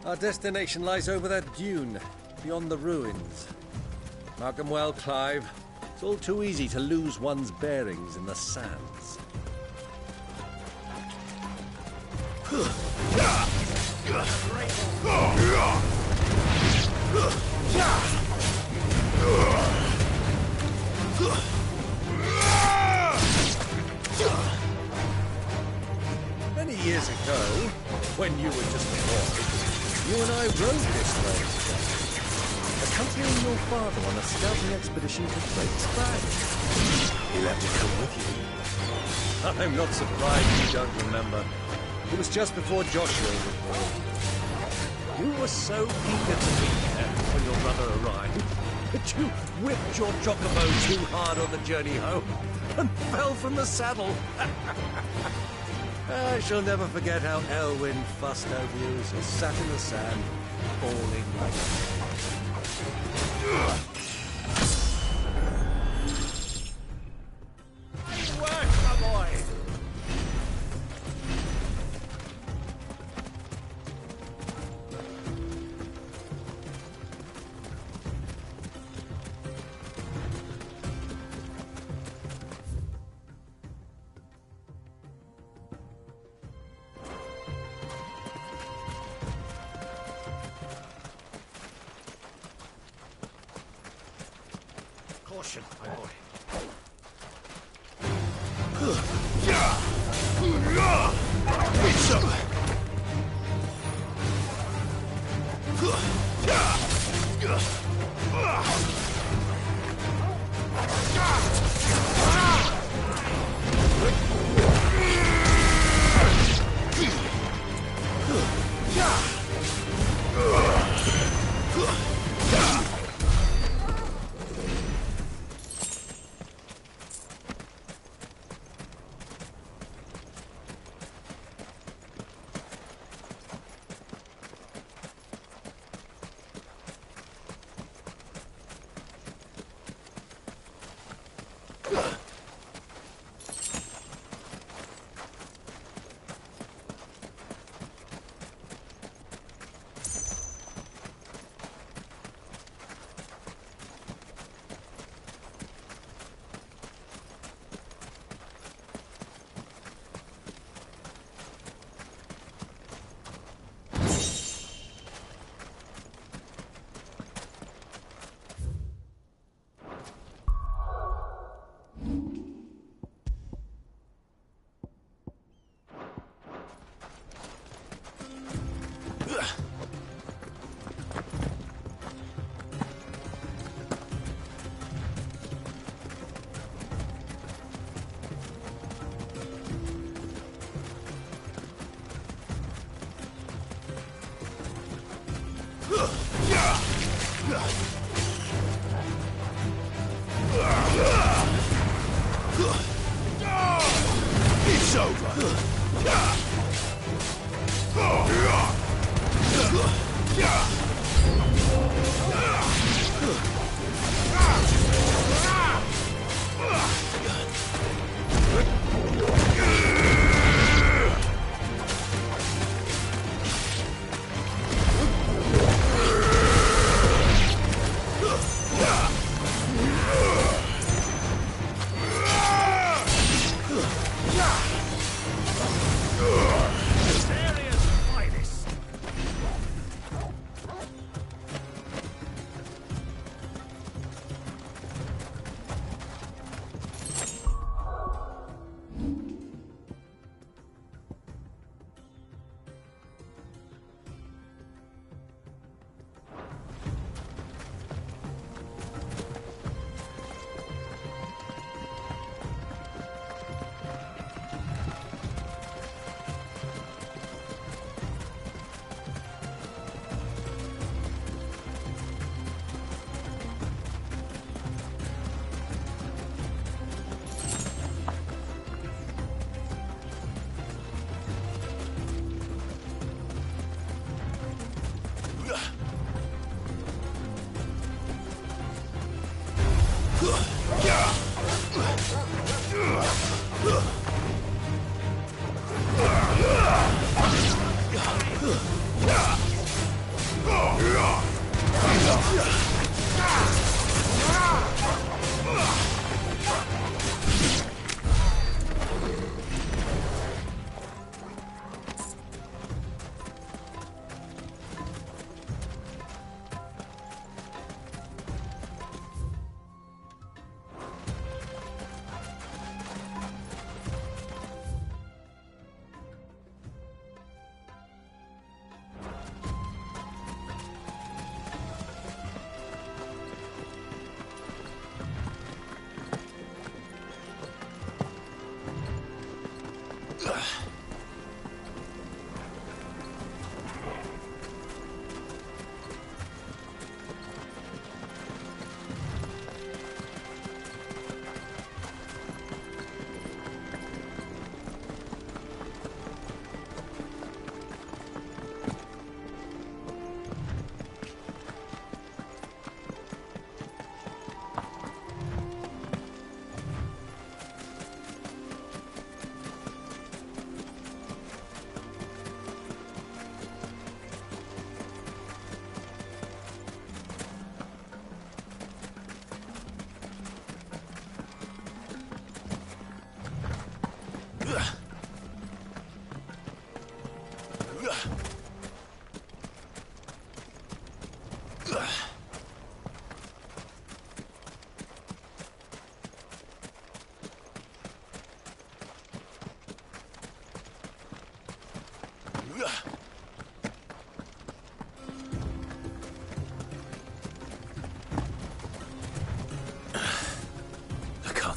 Our destination lies over that dune, beyond the ruins. Mark 'em well, Clive. It's all too easy to lose one's bearings in the sands. Many years ago, when you were just a boy, you and I rode this way together, accompanying your father on a scouting expedition to Drake's Crag. He let me come with you. I'm not surprised you don't remember. It was just before Joshua was born. You were so eager to be there when your brother arrived that you whipped your chocobo too hard on the journey home and fell from the saddle. I shall never forget how Elwyn fussed over you as you sat in the sand, falling like a... Good work, my boy! Caution, my boy. It's up. It's over.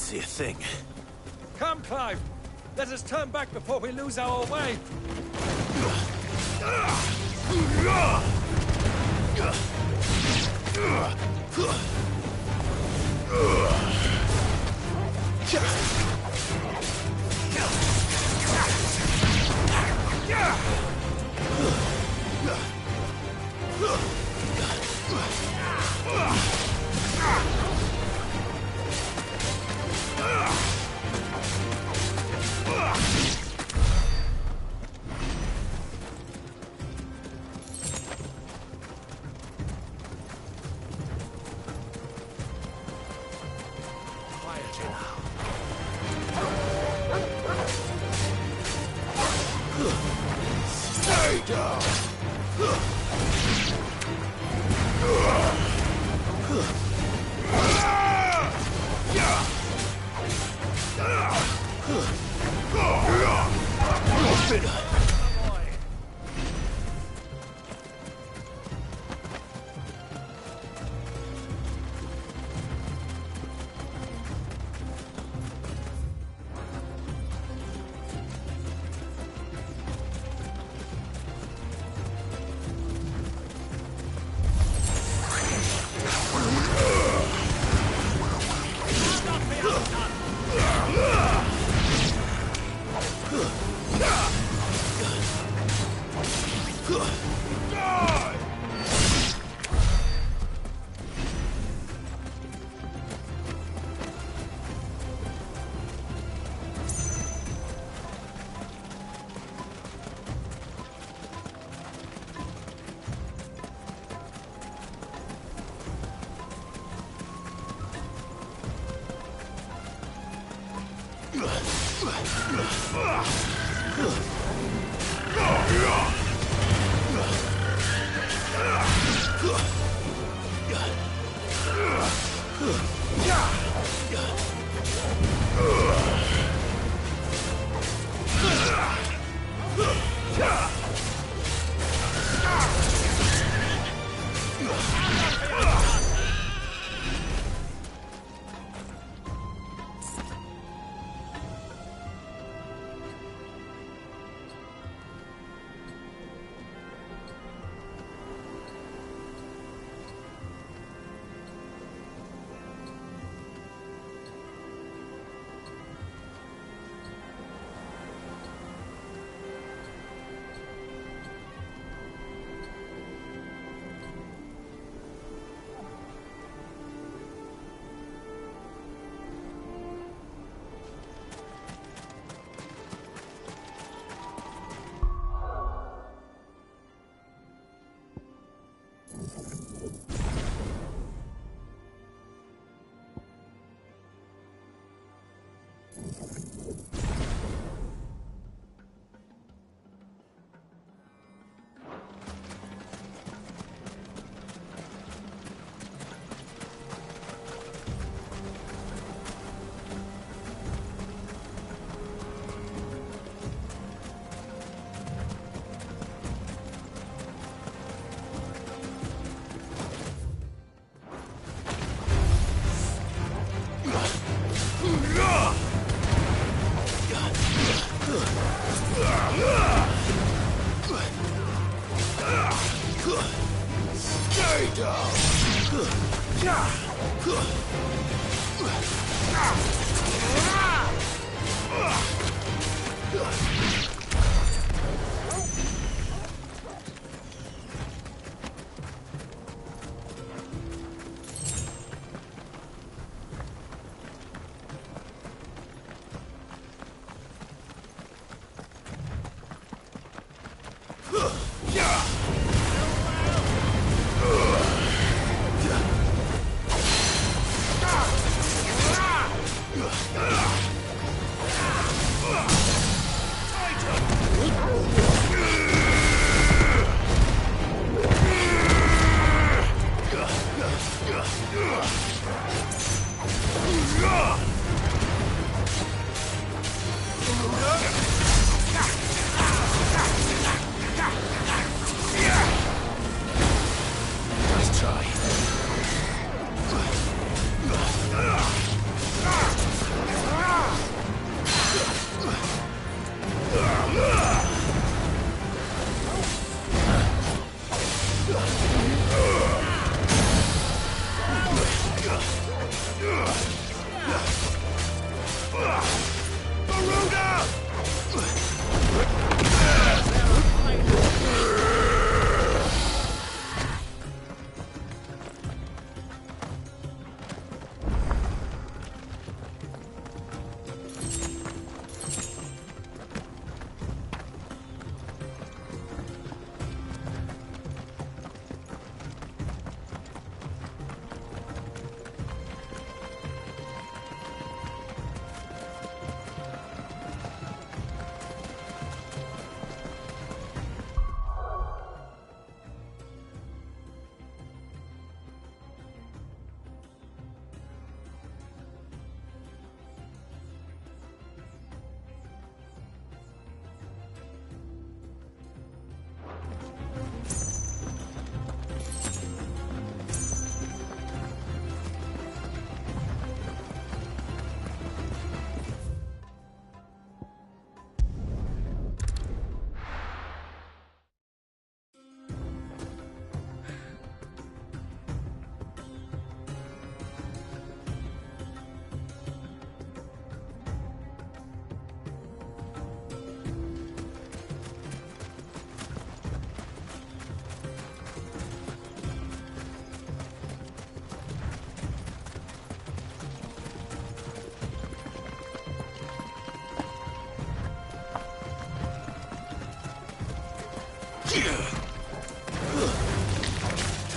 See a thing. Come, Clive. Let us turn back before we lose our way.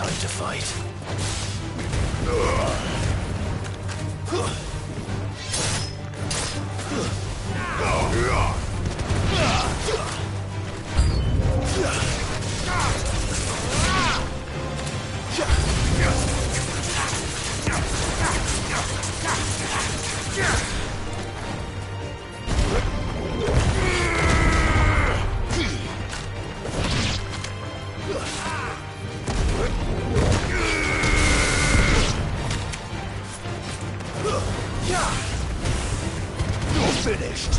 Time to fight. You're finished.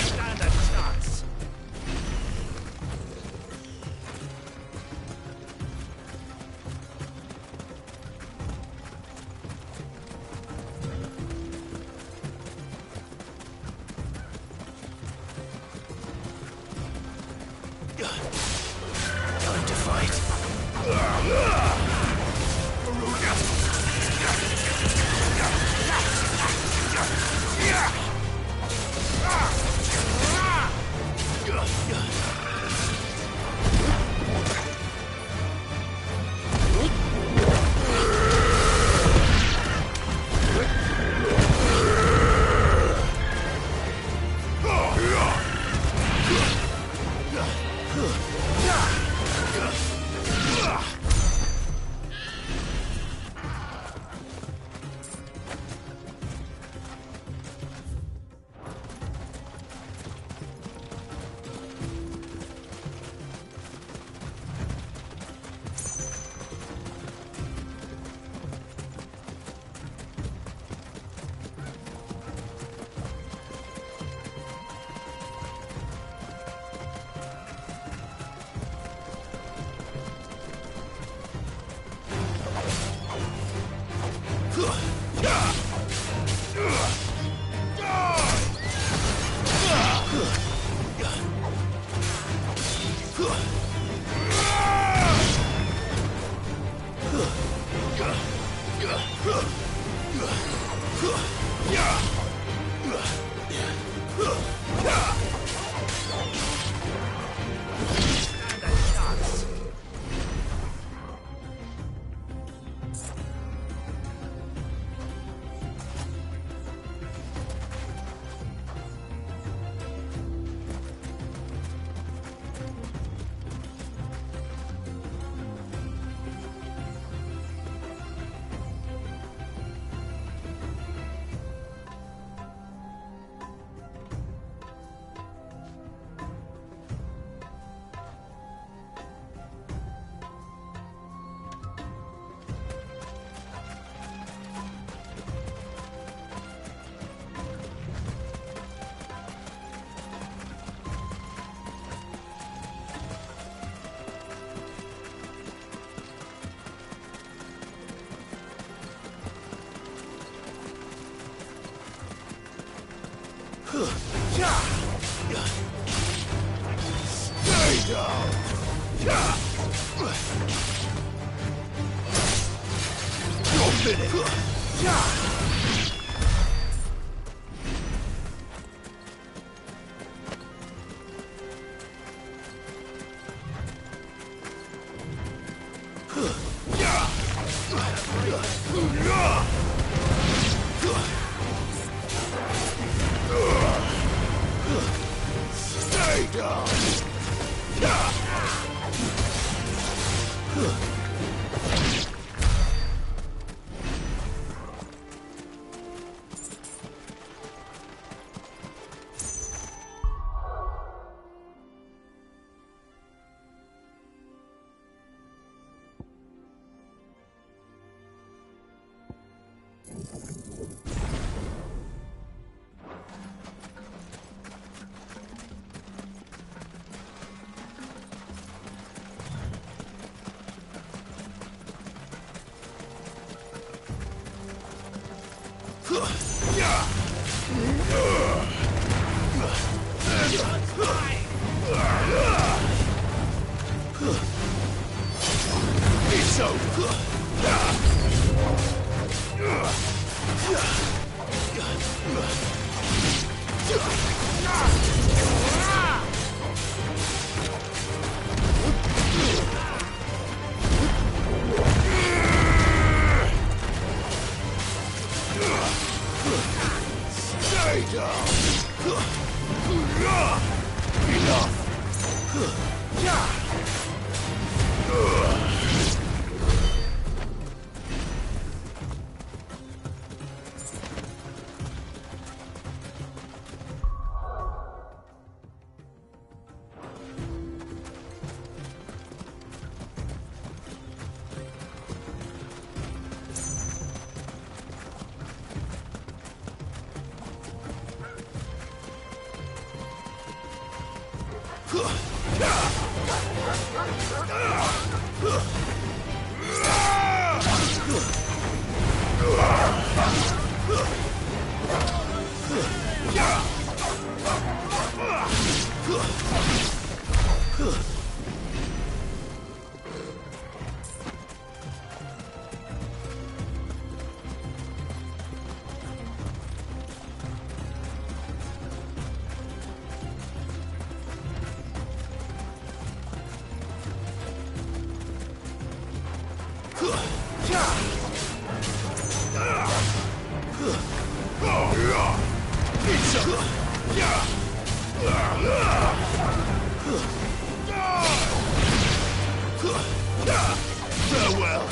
Stand a chance. Time to fight. Stay down! You're finished! Stay down! It's over. Stay down. Enough. Farewell.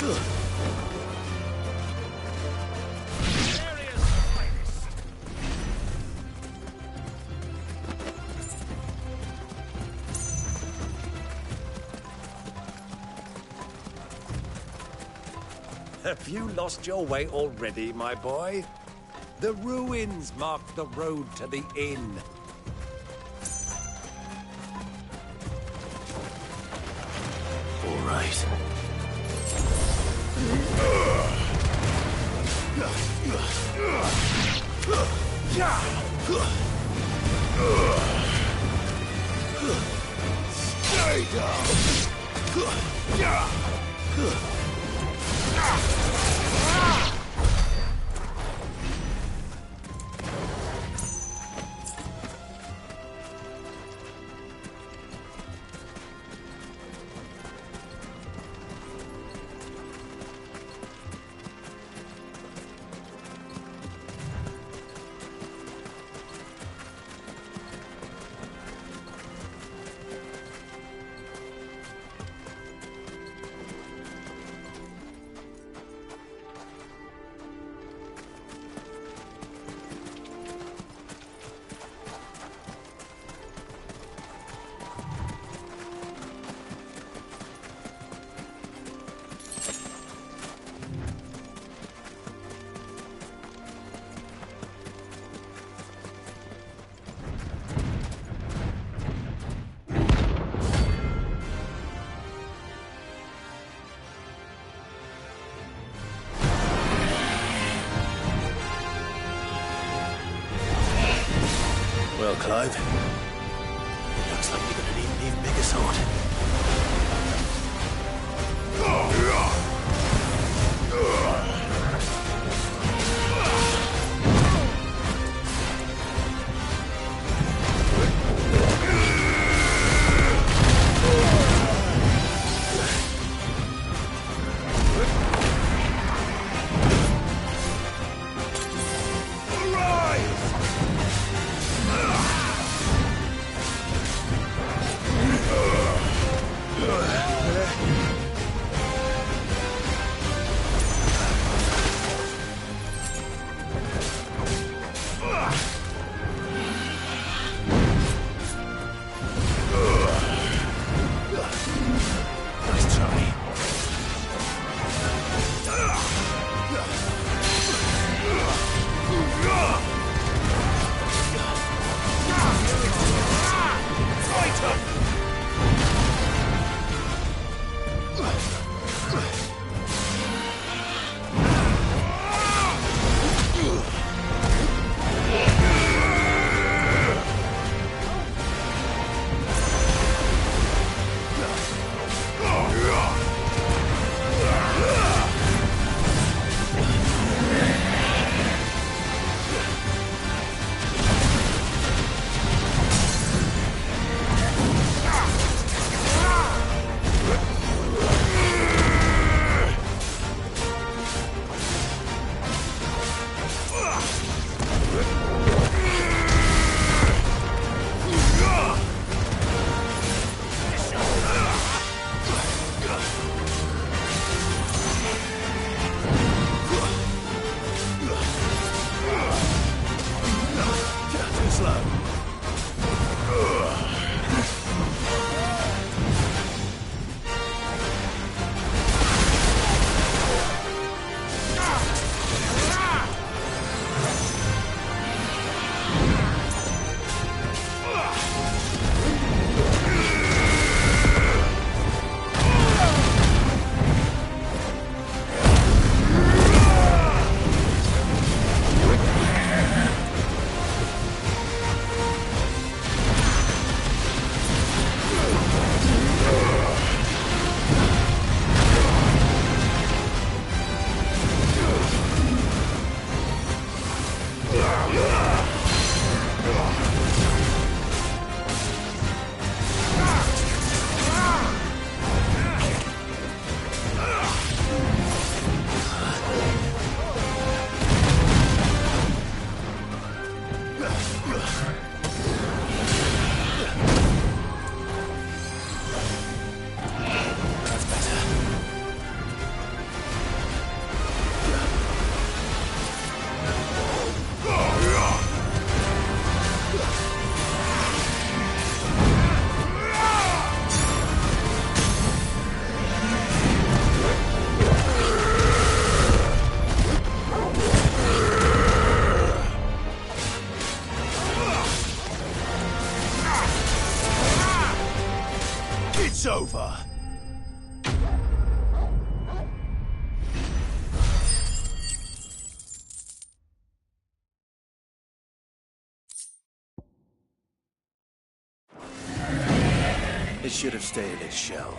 Have you lost your way already, my boy? The ruins mark the road to the inn. All right. Stay down. Clive. Looks like you're gonna need an even bigger sword. It's over. It should have stayed in its shell.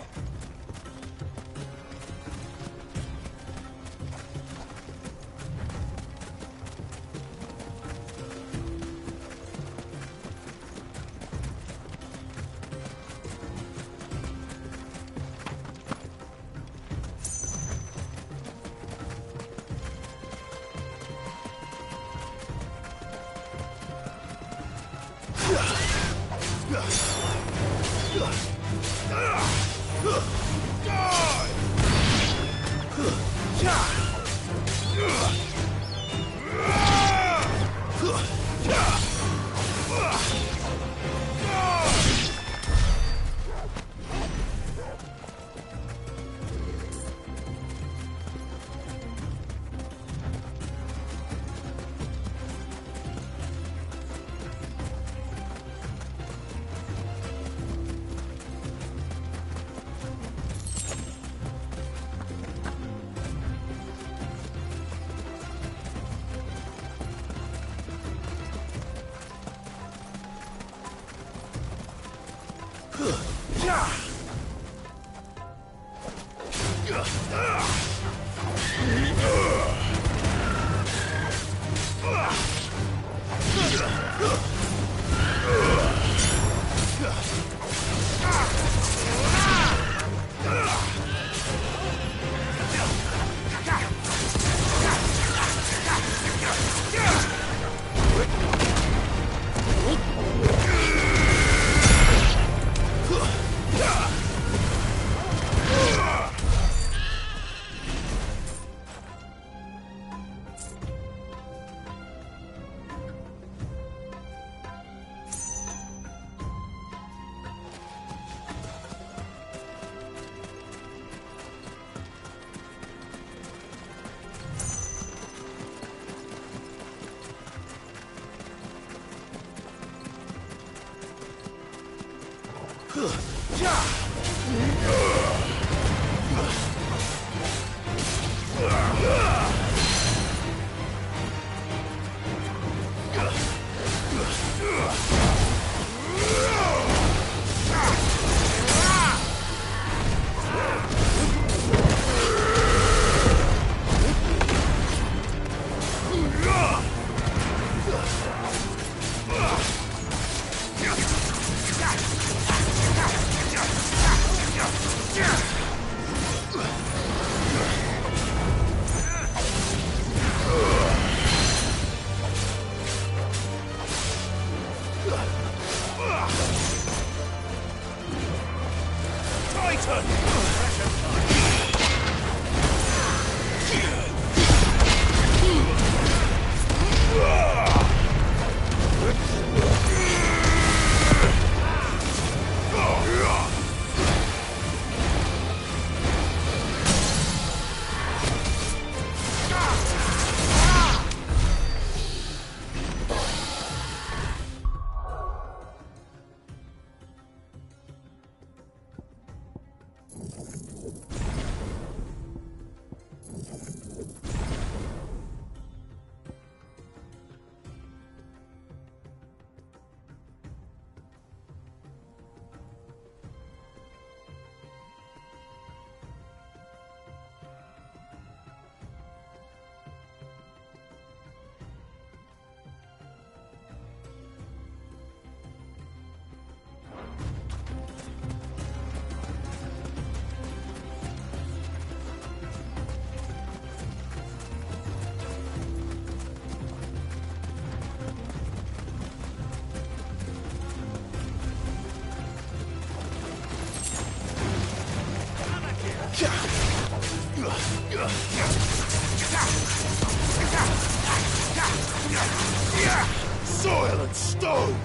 Soil and stone!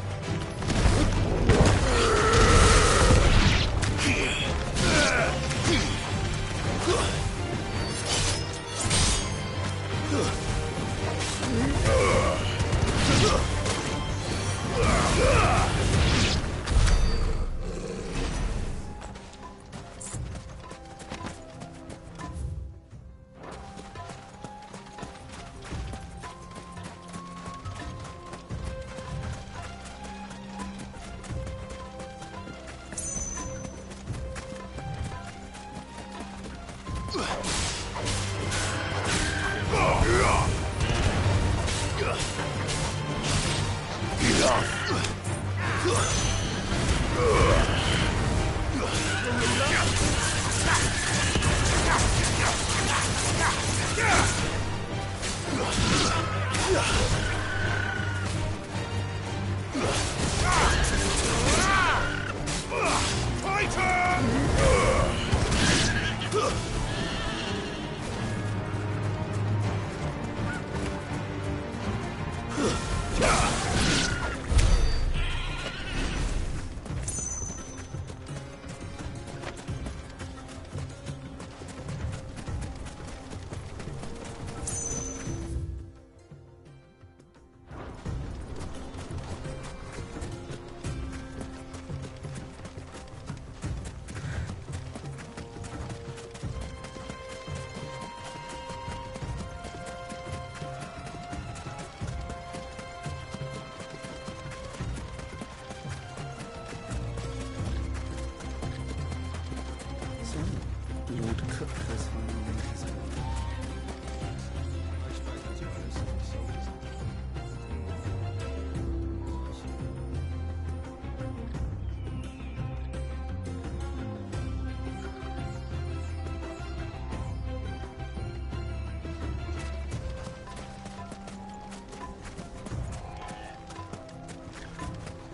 Lord Cook has finally made his own.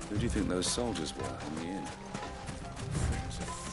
Who do you think those soldiers were in the inn? Friends of friends.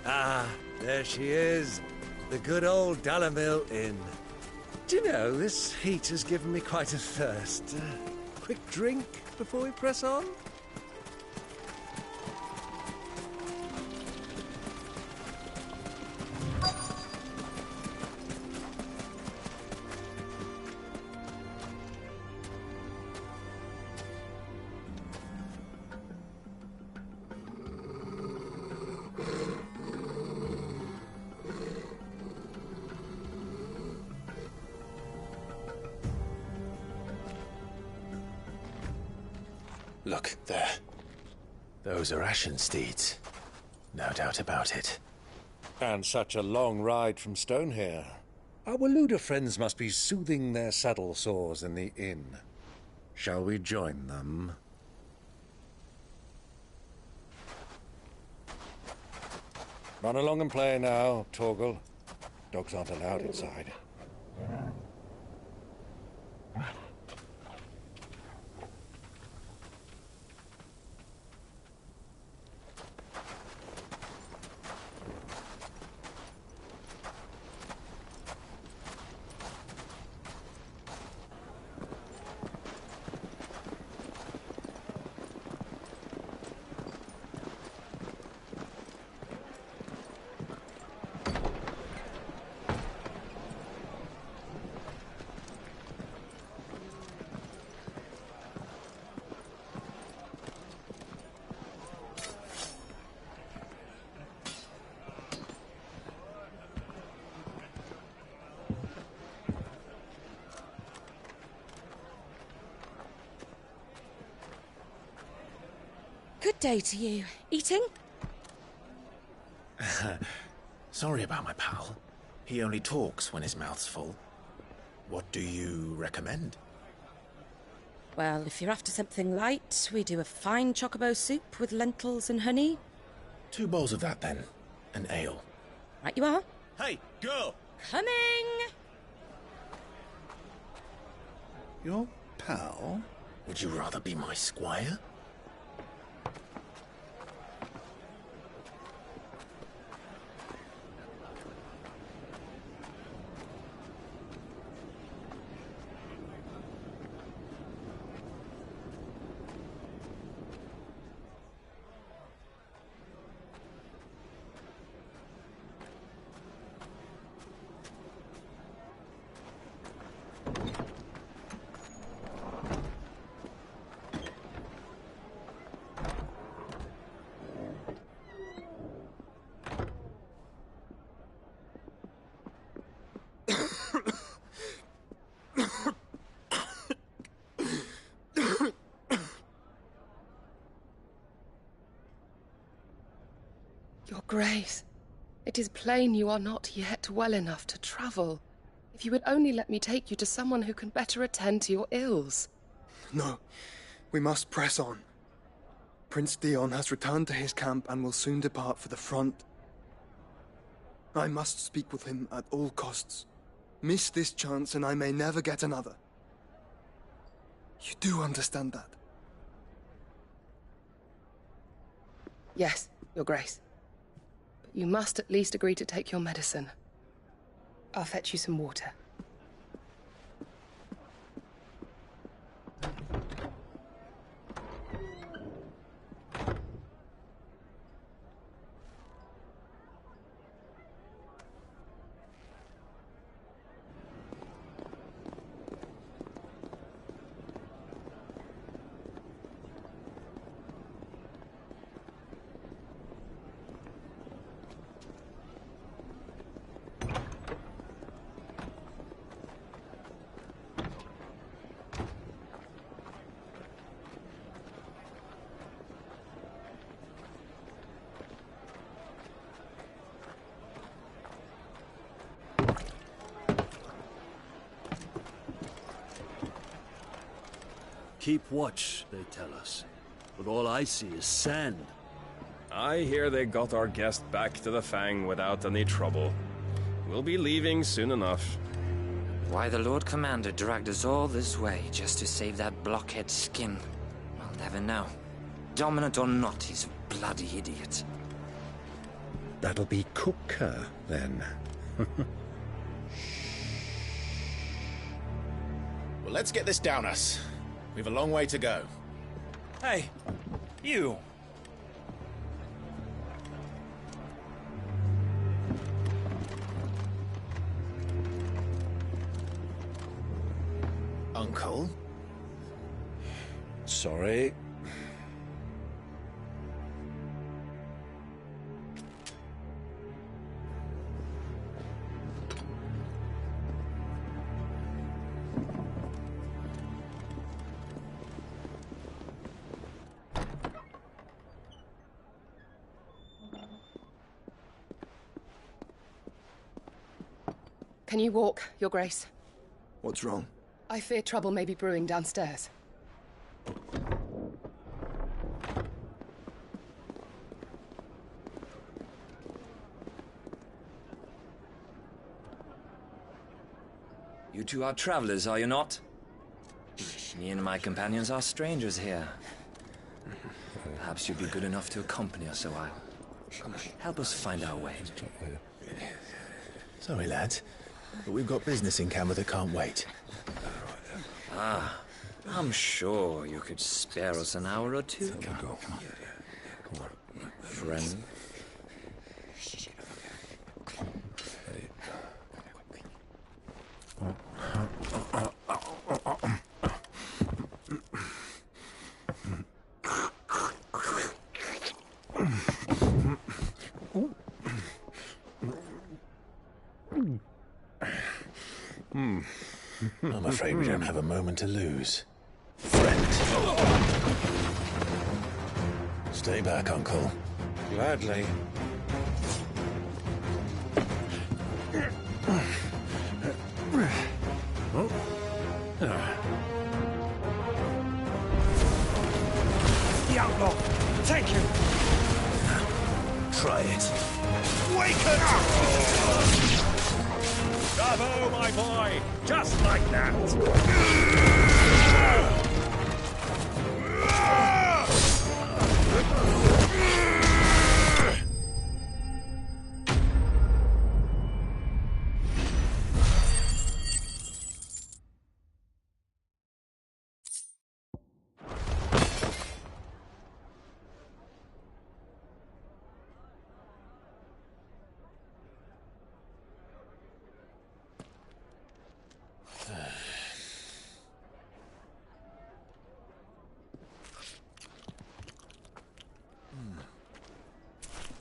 Ah, there she is. The good old Dalamil Inn. Do you know, this heat has given me quite a thirst. Quick drink before we press on? Look, there. Those are Ashen steeds. No doubt about it. And such a long ride from Stonehere. Our Waluda friends must be soothing their saddle sores in the inn. Shall we join them? Run along and play now, Torgal. Dogs aren't allowed inside. Good day to you. Eating? Sorry about my pal. He only talks when his mouth's full. What do you recommend? Well, if you're after something light, we do a fine chocobo soup with lentils and honey. 2 bowls of that, then. And ale. Right you are. Hey, girl! Coming! Your pal? Would you rather be my squire? Your Grace, it is plain you are not yet well enough to travel. If you would only let me take you to someone who can better attend to your ills. No, we must press on. Prince Dion has returned to his camp and will soon depart for the front. I must speak with him at all costs. Miss this chance and I may never get another. You do understand that? Yes, Your Grace. But you must at least agree to take your medicine. I'll fetch you some water. Keep watch, they tell us. But all I see is sand. I hear they got our guest back to the Fang without any trouble. We'll be leaving soon enough. Why the Lord Commander dragged us all this way just to save that blockhead skin, I'll never know. Dominant or not, he's a bloody idiot. That'll be Cooker, then. Well, let's get this down us. We've a long way to go. Hey, you! Uncle? Sorry. Can you walk, Your Grace? What's wrong? I fear trouble may be brewing downstairs. You two are travelers, are you not? Me and my companions are strangers here. Perhaps you'd be good enough to accompany us a while. Help us find our way. Sorry, lads, but we've got business in Camber that can't wait. Ah, I'm sure you could spare us an hour or two. Friend. I'm afraid we don't have a moment to lose. Friend. Stay back, Uncle. Gladly. outlaw! Take him! Try it. Waken up! Bravo, my boy! Just like that!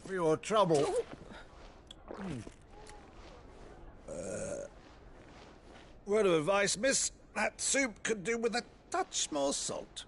For your trouble. Word of advice, miss. That soup could do with a touch more salt.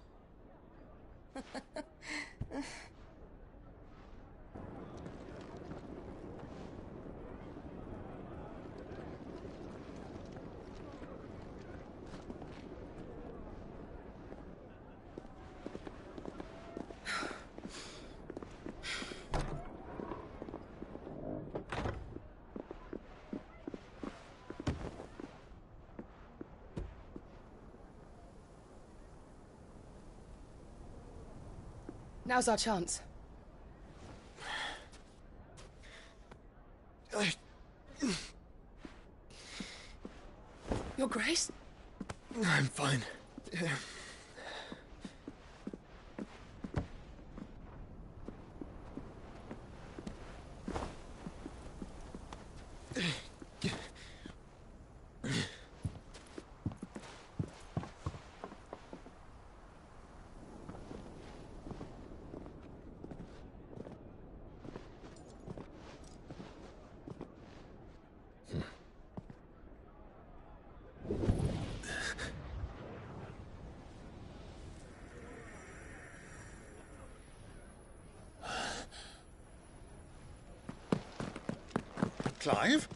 Now's our chance. Your Grace? I'm fine. Clive?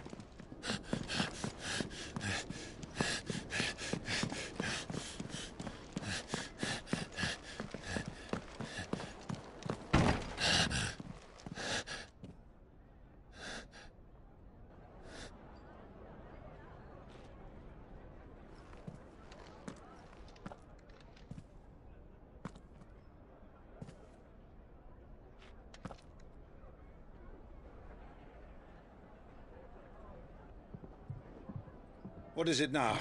What is it now?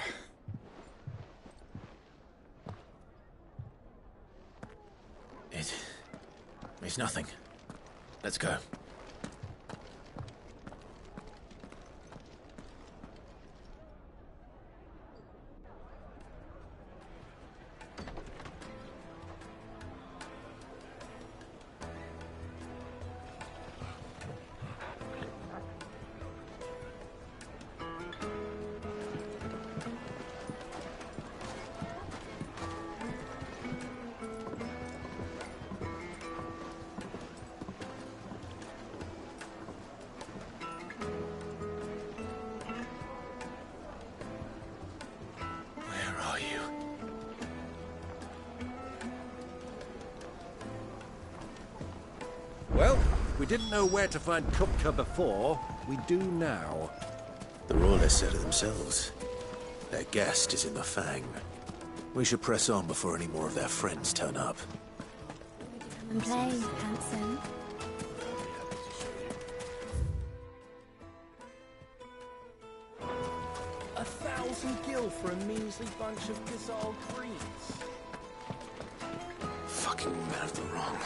It's nothing. Let's go. Well, we didn't know where to find Kupka before. We do now. The Royalists said it themselves. Their guest is in the Fang. We should press on before any more of their friends turn up. Come and play, handsome. A 1,000 gil for a measly bunch of Gazal creeds. Fucking men of the wrong.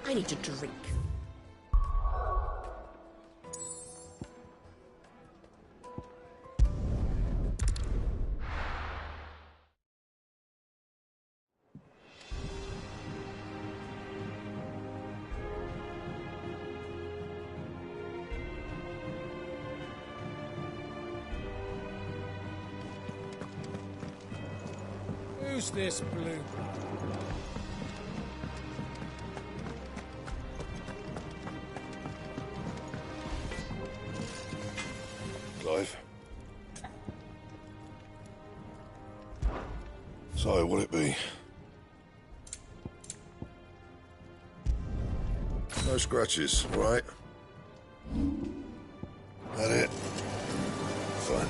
I need a drink. Who's this blue? Clive? So, what'll it be? No scratches, right? That it? Fine.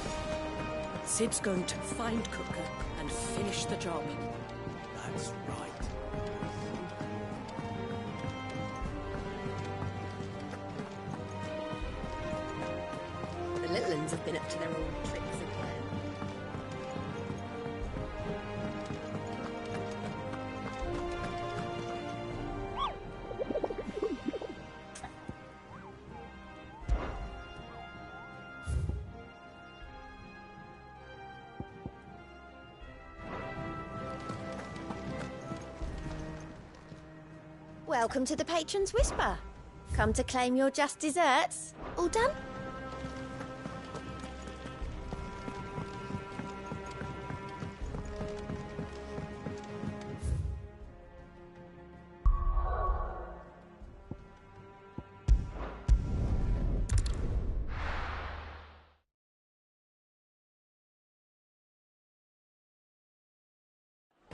Sid's going to find Cooker and finish the job. That's right. The little uns have been up to their old tricks again. Welcome to the Patron's Whisper. Come to claim your just desserts. All done?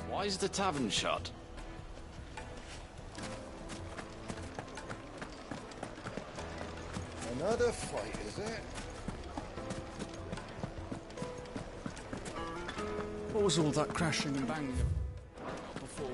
Why is the tavern shut? Another fight, is it? What was all that crashing and banging before?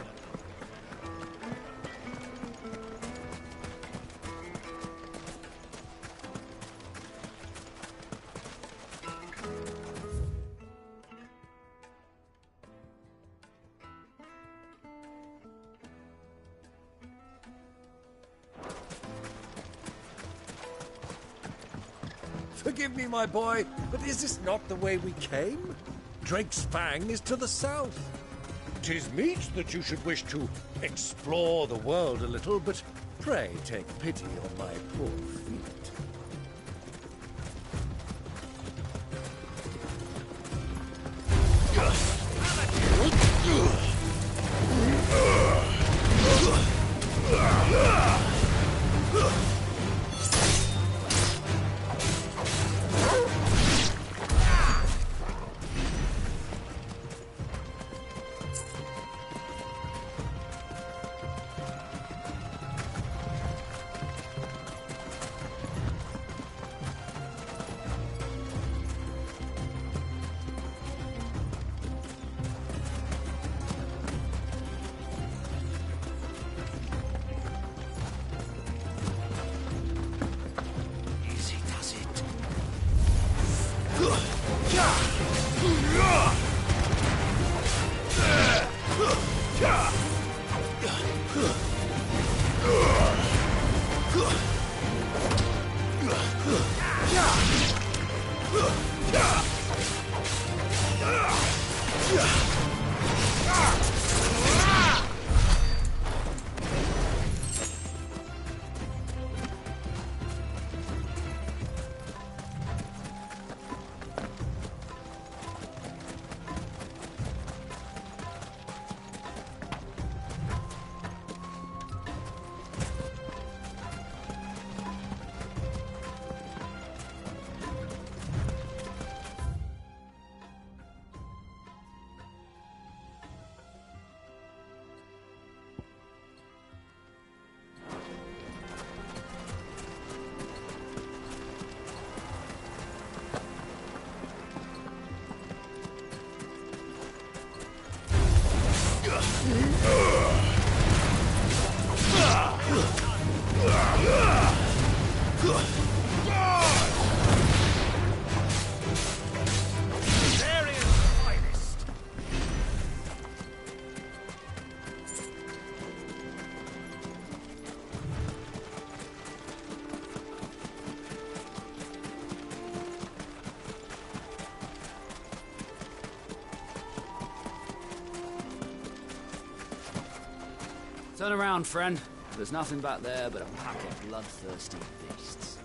Forgive me, my boy, but is this not the way we came? Drake's Fang is to the south. 'Tis meet that you should wish to explore the world a little, but pray take pity on my poor feet. Turn around, friend. There's nothing back there but a pack of bloodthirsty beasts.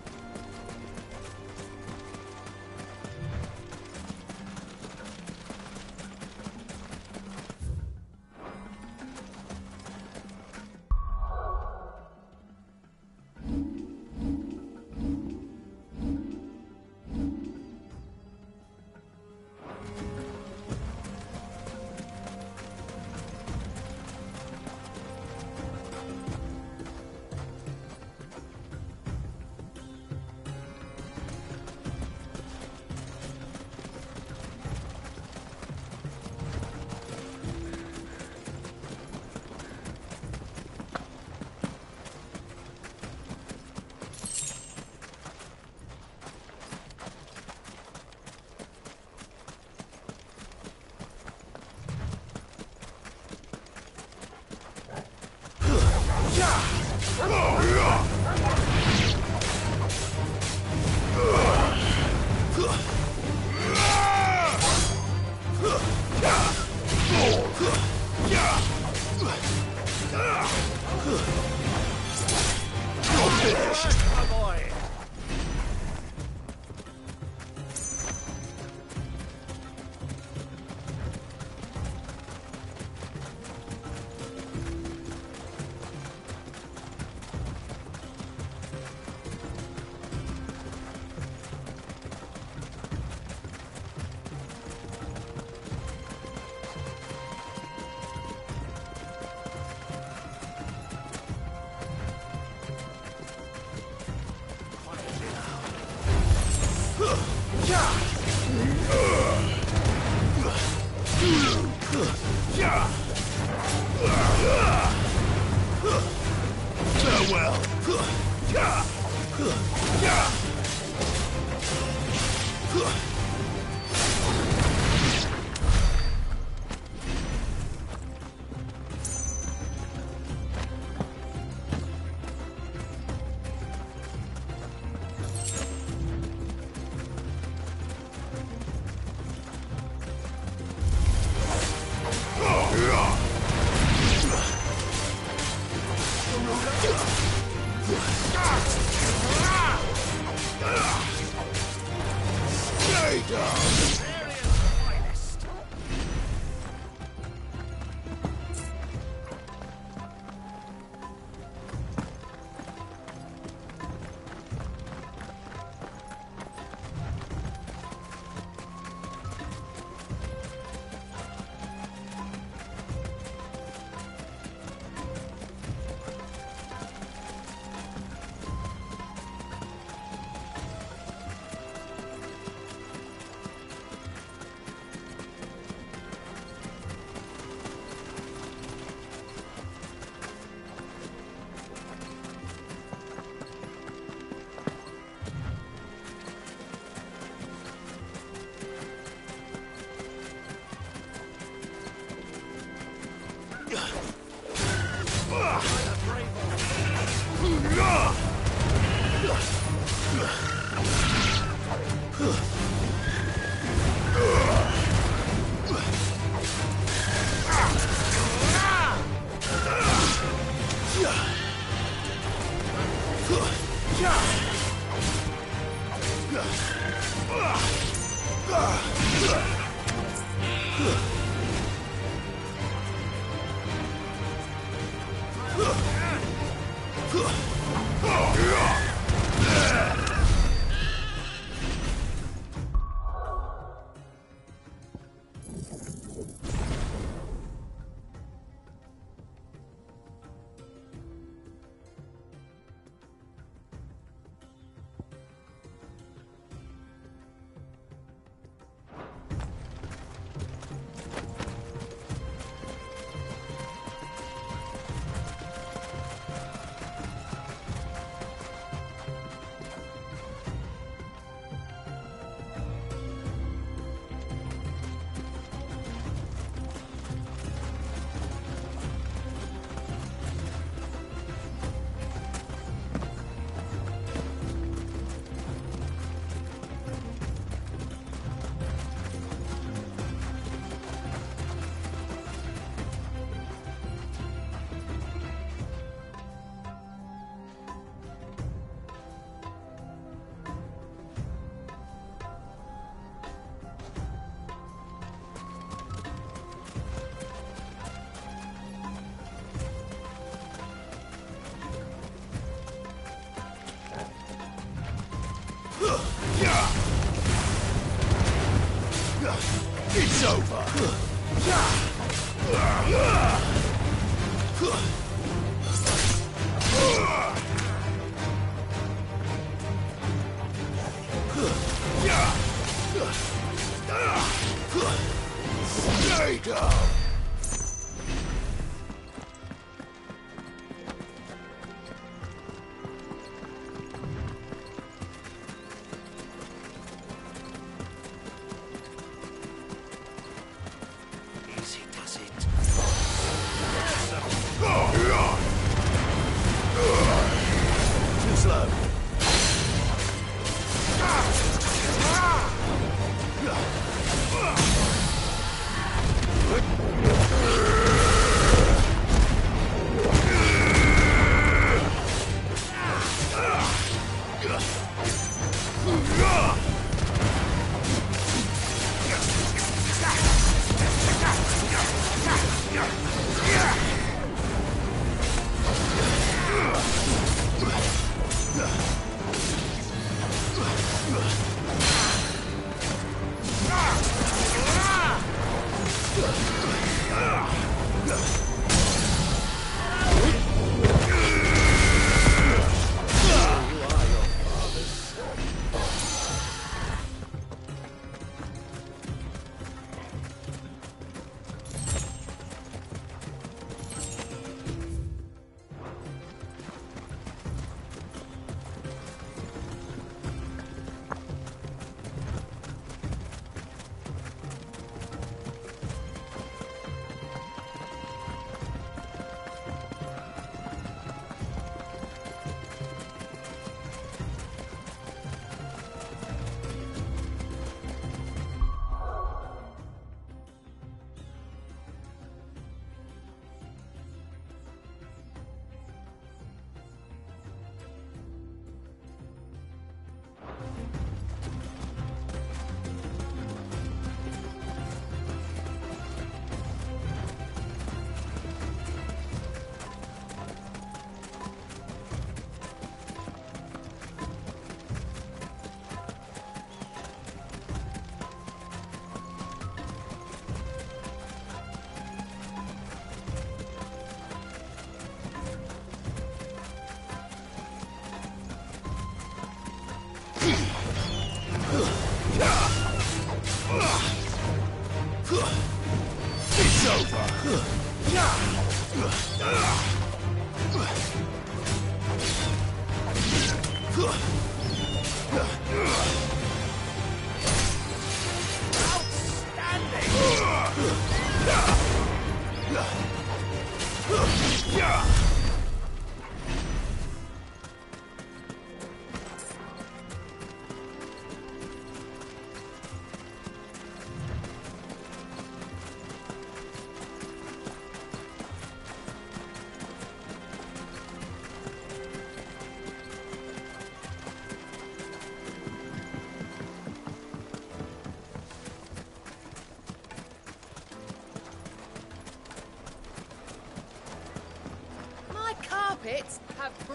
It's over. Stay down. Easy does it.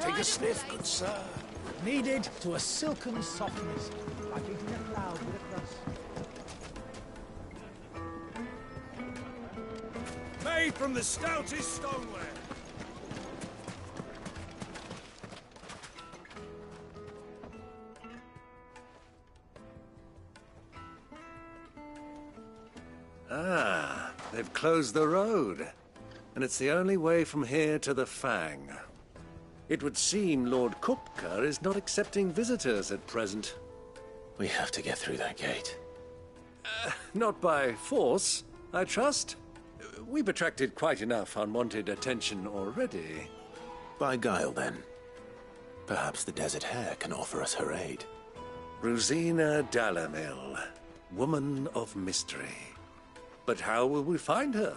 Take a sniff, good sir. Kneaded to a silken softness, like eating a cloud with a crust. Made from the stoutest stoneware. Ah, they've closed the road. And it's the only way from here to the Fang. It would seem Lord Kupka is not accepting visitors at present. We have to get through that gate. Not by force, I trust. We've attracted quite enough unwanted attention already. By guile, then. Perhaps the Desert Hare can offer us her aid. Rosina Dalamil, woman of mystery. But how will we find her?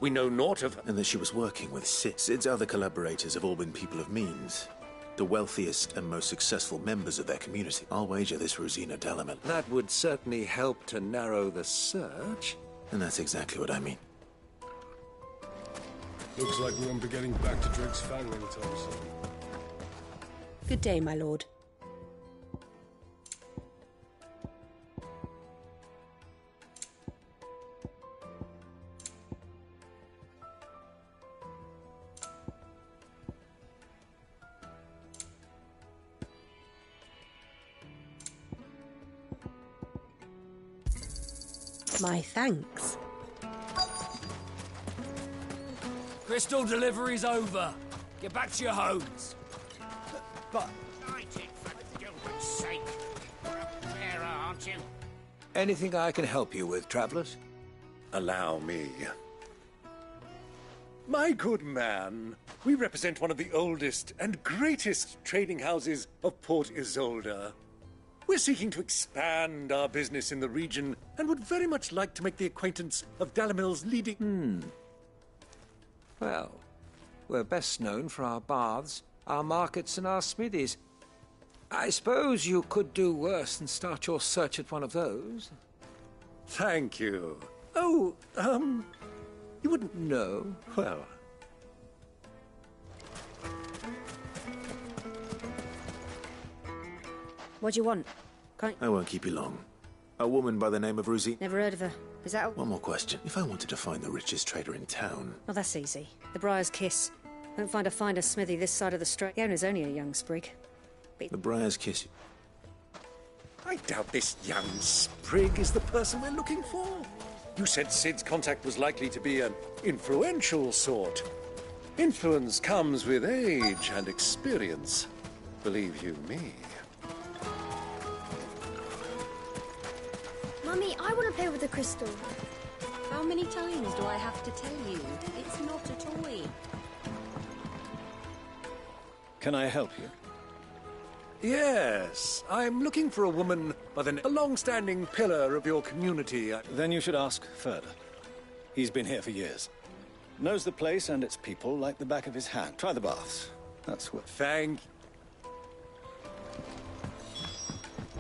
We know naught of her. And that she was working with Sid. Sid's other collaborators have all been people of means. The wealthiest and most successful members of their community. I'll wager this Rosina Dalamil. That would certainly help to narrow the search. And that's exactly what I mean. Looks like we won't be getting back to Drake's Fang anytime soon. Good day, my lord. My thanks. Crystal delivery's over. Get back to your homes. But... For Gilbert's sake. You're a bearer, aren't you? Anything I can help you with, travelers? Allow me. My good man, we represent one of the oldest and greatest trading houses of Port Isolde. We're seeking to expand our business in the region and would very much like to make the acquaintance of Dalamil's leading... Well, we're best known for our baths, our markets, and our smithies. I suppose you could do worse than start your search at one of those. Thank you. Oh, you wouldn't know? Well... What do you want? I won't keep you long. A woman by the name of Rosina. Never heard of her. Is that... One more question. If I wanted to find the richest trader in town... Oh, that's easy. The Briar's Kiss. Won't find a finer smithy this side of the strait. The owner's only a young sprig. The Briar's Kiss. I doubt this young sprig is the person we're looking for. You said Sid's contact was likely to be an influential sort. Influence comes with age and experience. Believe you me. Mummy, I want to play with the crystal. How many times do I have to tell you? It's not a toy. Can I help you? Yes, I'm looking for a woman by a long-standing pillar of your community. Then you should ask further. He's been here for years. Knows the place and its people like the back of his hand. Try the baths. That's what... Thank...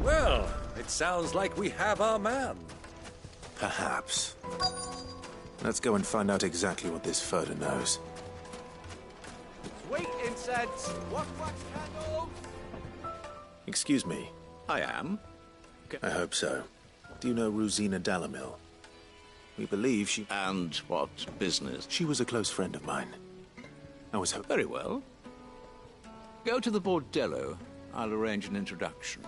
Well, it sounds like we have our man. Perhaps. Let's go and find out exactly what this Furder knows. Sweet incense. Wax candles. Excuse me. I am. I hope so. Do you know Rosina Dalamil? We believe she... And what business? She was a close friend of mine. I was hoping... Very well. Go to the bordello. I'll arrange an introduction.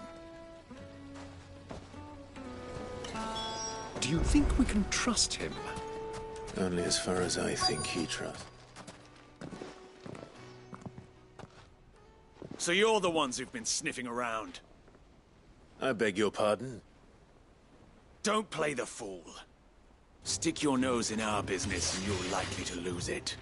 Do you think we can trust him? Only as far as I think he trusts. So you're the ones who've been sniffing around? I beg your pardon? Don't play the fool. Stick your nose in our business and you're likely to lose it.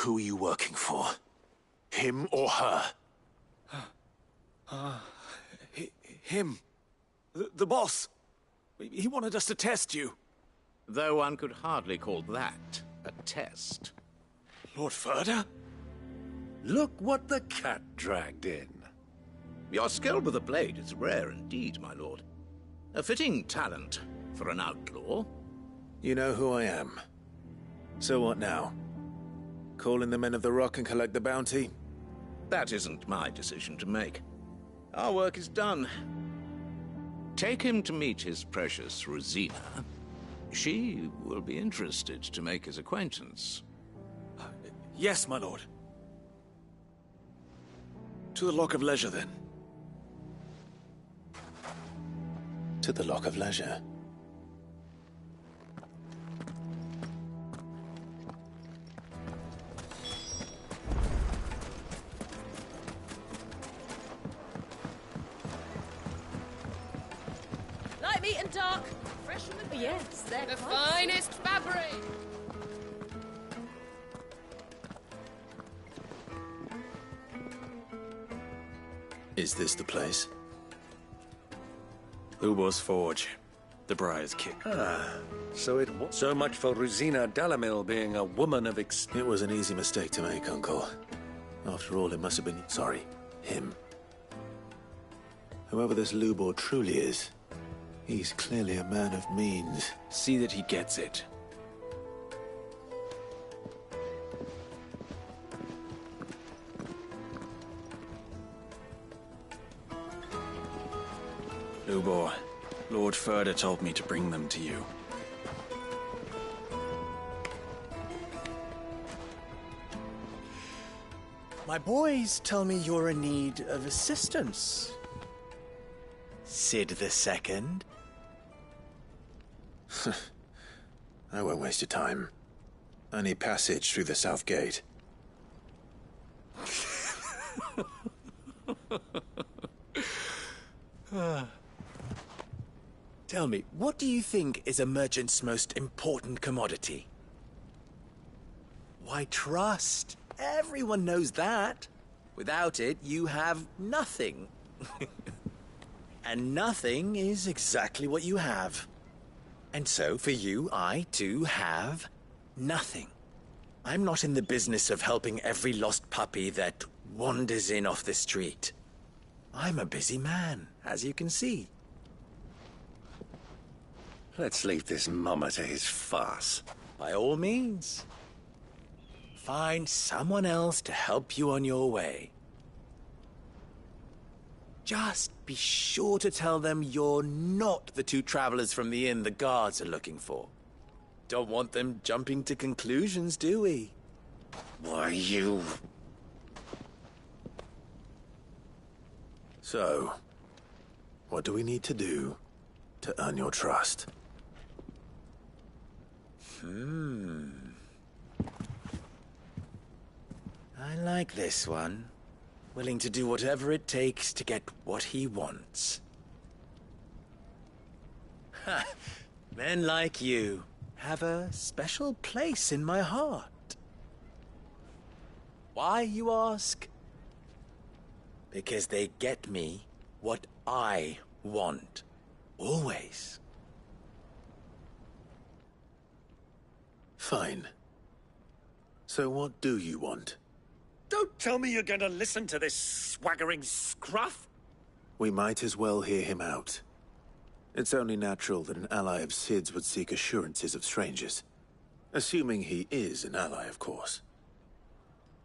Who are you working for? Him or her? Him. The boss. He wanted us to test you. Though one could hardly call that a test. Lord Ferda? Look what the cat dragged in. Your skill with a blade is rare indeed, my lord. A fitting talent for an outlaw. You know who I am. So what now? Call in the Men of the Rock and collect the bounty? That isn't my decision to make. Our work is done. Take him to meet his precious Rosina. She will be interested to make his acquaintance. Yes, my lord. To the Lock of Leisure, then. To the Lock of Leisure. Light, meat and dark. Fresh from the... Yes, they're The quite... finest fabric! Is this the place? Ubor's Forge. The Briar's Kick. So it was so much for Rosina Dalamil being a woman of It was an easy mistake to make, Uncle. After all, it must have been... Sorry, him. Whoever this Lubor truly is, he's clearly a man of means. See that he gets it. Lubor, Lord Ferda told me to bring them to you. My boys tell me you're in need of assistance. Sid the Second? I won't waste your time. I need passage through the south gate. Tell me, what do you think is a merchant's most important commodity? Why, trust. Everyone knows that. Without it, you have nothing. And nothing is exactly what you have. And so, for you, I, too, have nothing. I'm not in the business of helping every lost puppy that wanders in off the street. I'm a busy man, as you can see. Let's leave this mummer to his farce. By all means. Find someone else to help you on your way. Just be sure to tell them you're not the two travelers from the inn the guards are looking for. Don't want them jumping to conclusions, do we? Why, you... So, what do we need to do to earn your trust? I like this one. Willing to do whatever it takes to get what he wants. Ha! Men like you have a special place in my heart. Why, you ask? Because they get me what I want. Always. Fine. So what do you want? Don't tell me you're going to listen to this swaggering scruff! We might as well hear him out. It's only natural that an ally of Sid's would seek assurances of strangers. Assuming he is an ally, of course.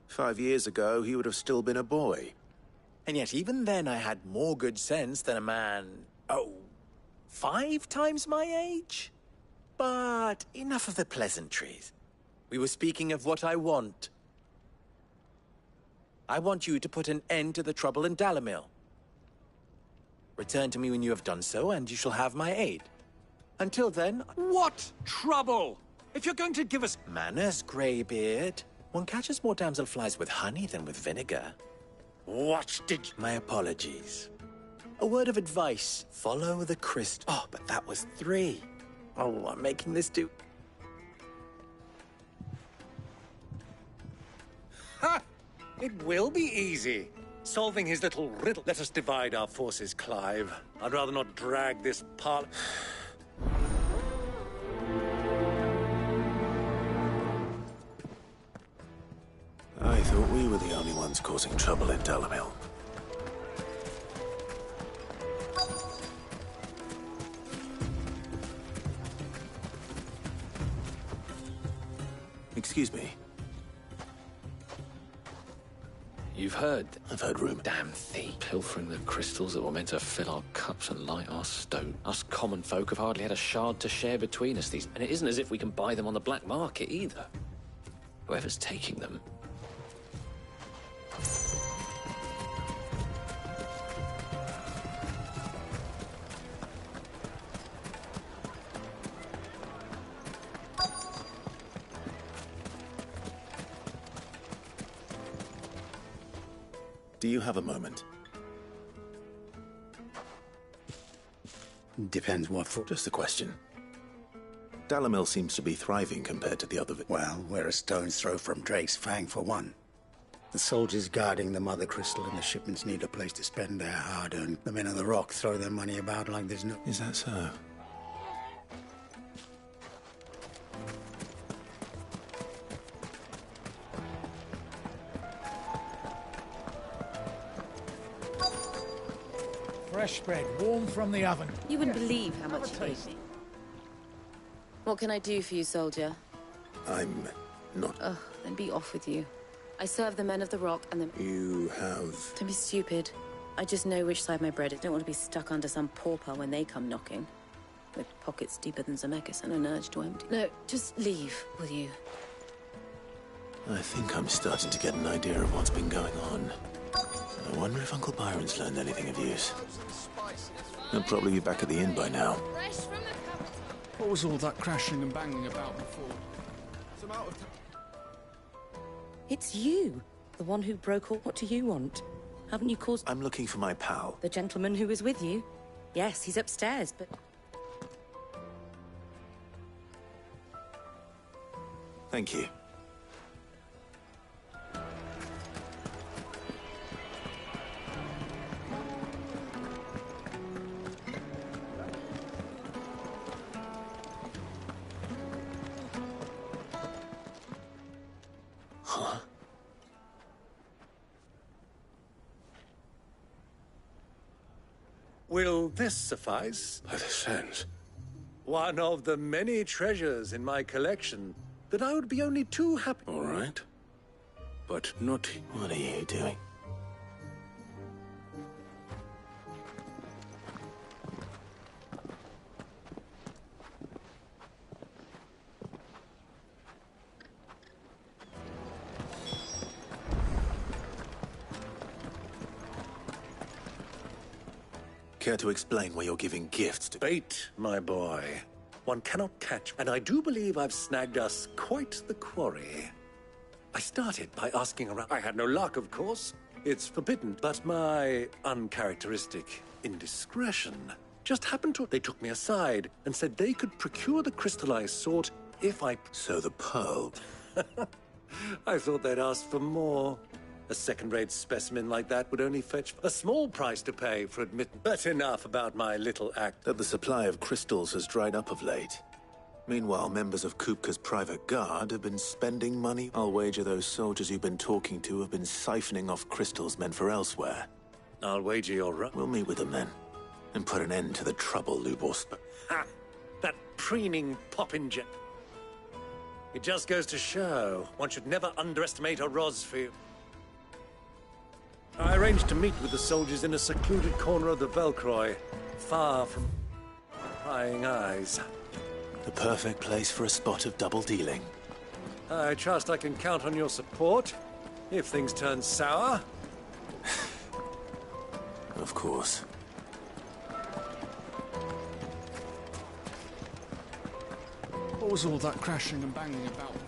5 years ago, he would have still been a boy. And yet even then I had more good sense than a man, 5 times my age? But enough of the pleasantries. We were speaking of what I want. I want you to put an end to the trouble in Dalimil. Return to me when you have done so, and you shall have my aid. Until then... What trouble? If you're going to give us... Manners, Greybeard. One catches more damselflies with honey than with vinegar. What did... My apologies. A word of advice. Follow the crystal. Oh, but that was 3. Oh, I'm making this do... Ha! It will be easy. Solving his little riddle. Let us divide our forces, Clive. I'd rather not drag this part... I thought we were the only ones causing trouble in Dalimil. Excuse me. You've heard? I've heard rumor. Damn thief. Pilfering the crystals that were meant to fill our cups and light our stone. Us common folk have hardly had a shard to share between us. And it isn't as if we can buy them on the black market either. Whoever's taking them... Do you have a moment? Depends what for. Just a question. Dalimil seems to be thriving compared to the other... Well, we're a stone's throw from Drake's Fang, for one. The soldiers guarding the Mother Crystal and the shipments need a place to spend their hard-earned. The men of the Rock throw their money about like there's no... Is that so? Fresh bread, warm from the oven. You wouldn't believe how much you gave me. What can I do for you, soldier? I'm not... Ugh, then be off with you. I serve the men of the Rock and the... You have... Don't be stupid. I just know which side my bread is. Don't want to be stuck under some pauper when they come knocking. With pockets deeper than Zemeckis and an urge to empty. No, just leave, will you? I think I'm starting to get an idea of what's been going on. I wonder if Uncle Byron's learned anything of use. He'll probably be back at the inn by now. What was all that crashing and banging about before? It's you. The one who broke all... What do you want? Haven't you caused... I'm looking for my pal. The gentleman who was with you? Yes, he's upstairs, but... Thank you. Will this suffice? By the sands. One of the many treasures in my collection that I would be only too happy... All right. But not... What are you doing? Care to explain why you're giving gifts to... Bait, my boy. one cannot catch, and I do believe I've snagged us quite the quarry. I started by asking around. I had no luck, of course. It's forbidden, but my uncharacteristic indiscretion just happened to... They took me aside and said they could procure the crystal I sought if I... So the pearl... I thought they'd ask for more. A second-rate specimen like that would only fetch a small price to pay for admittance. But enough about my little act. That the supply of crystals has dried up of late. Meanwhile, members of Kupka's private guard have been spending money. I'll wager those soldiers you've been talking to have been siphoning off crystals meant for elsewhere. I'll wager you're right. We'll meet with them then, and put an end to the trouble, Lubos. Ha! That preening popinja. It just goes to show one should never underestimate a Rosfield. I arranged to meet with the soldiers in a secluded corner of the Velcroy, far from prying eyes. The perfect place for a spot of double dealing. I trust I can count on your support if things turn sour. Of course. What was all that crashing and banging about before?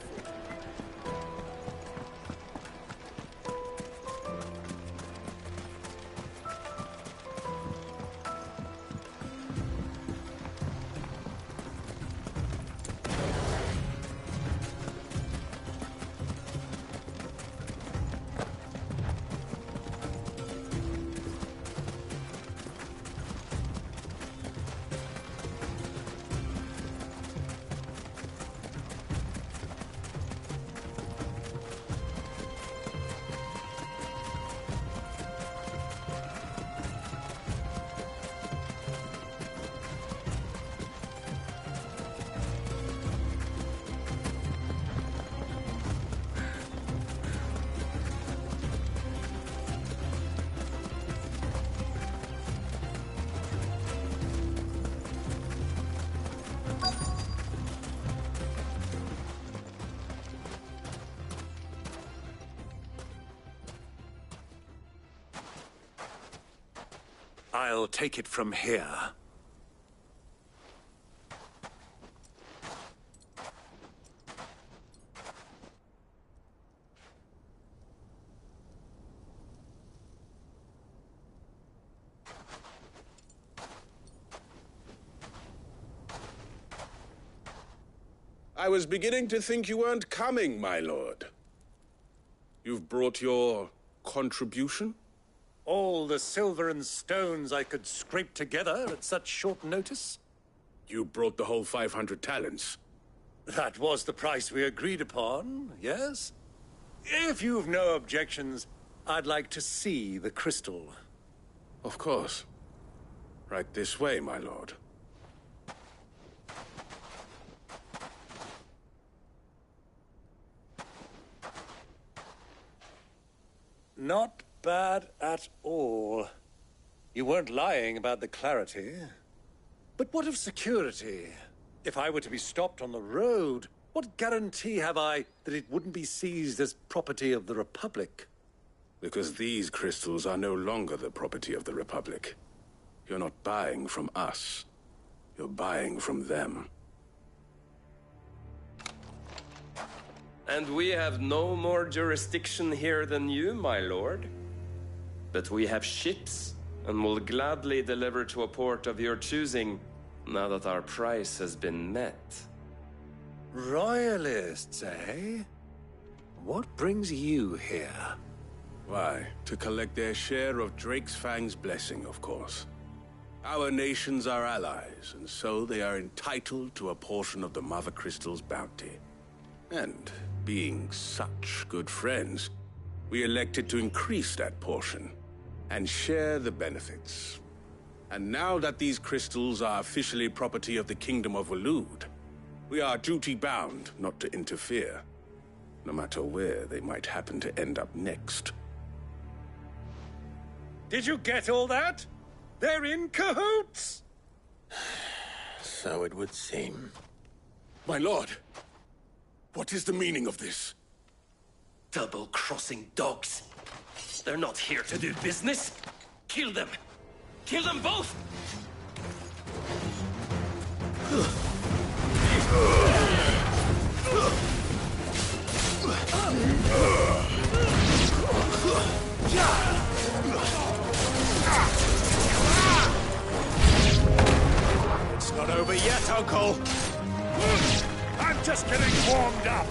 I'll take it from here. I was beginning to think you weren't coming, my lord. You've brought your contribution? All the silver and stones I could scrape together at such short notice? You brought the whole 500 talents. That was the price we agreed upon, yes? If you've no objections, I'd like to see the crystal. Of course. Right this way, my lord. Not bad at all. You weren't lying about the clarity. But what of security? If I were to be stopped on the road, what guarantee have I that it wouldn't be seized as property of the Republic? Because these crystals are no longer the property of the Republic. You're not buying from us. You're buying from them. And we have no more jurisdiction here than you, my lord. But we have ships, and will gladly deliver to a port of your choosing, now that our price has been met. Royalists, eh? What brings you here? Why, to collect their share of Drake's Fang's blessing, of course. Our nations are allies, and so they are entitled to a portion of the Mother Crystal's bounty. And, being such good friends, we elected to increase that portion and share the benefits. And now that these crystals are officially property of the Kingdom of Waloed, we are duty-bound not to interfere, no matter where they might happen to end up next. Did you get all that? They're in cahoots! So it would seem. My lord, what is the meaning of this? Double-crossing dogs. They're not here to do business. Kill them! Kill them both! Just getting warmed up.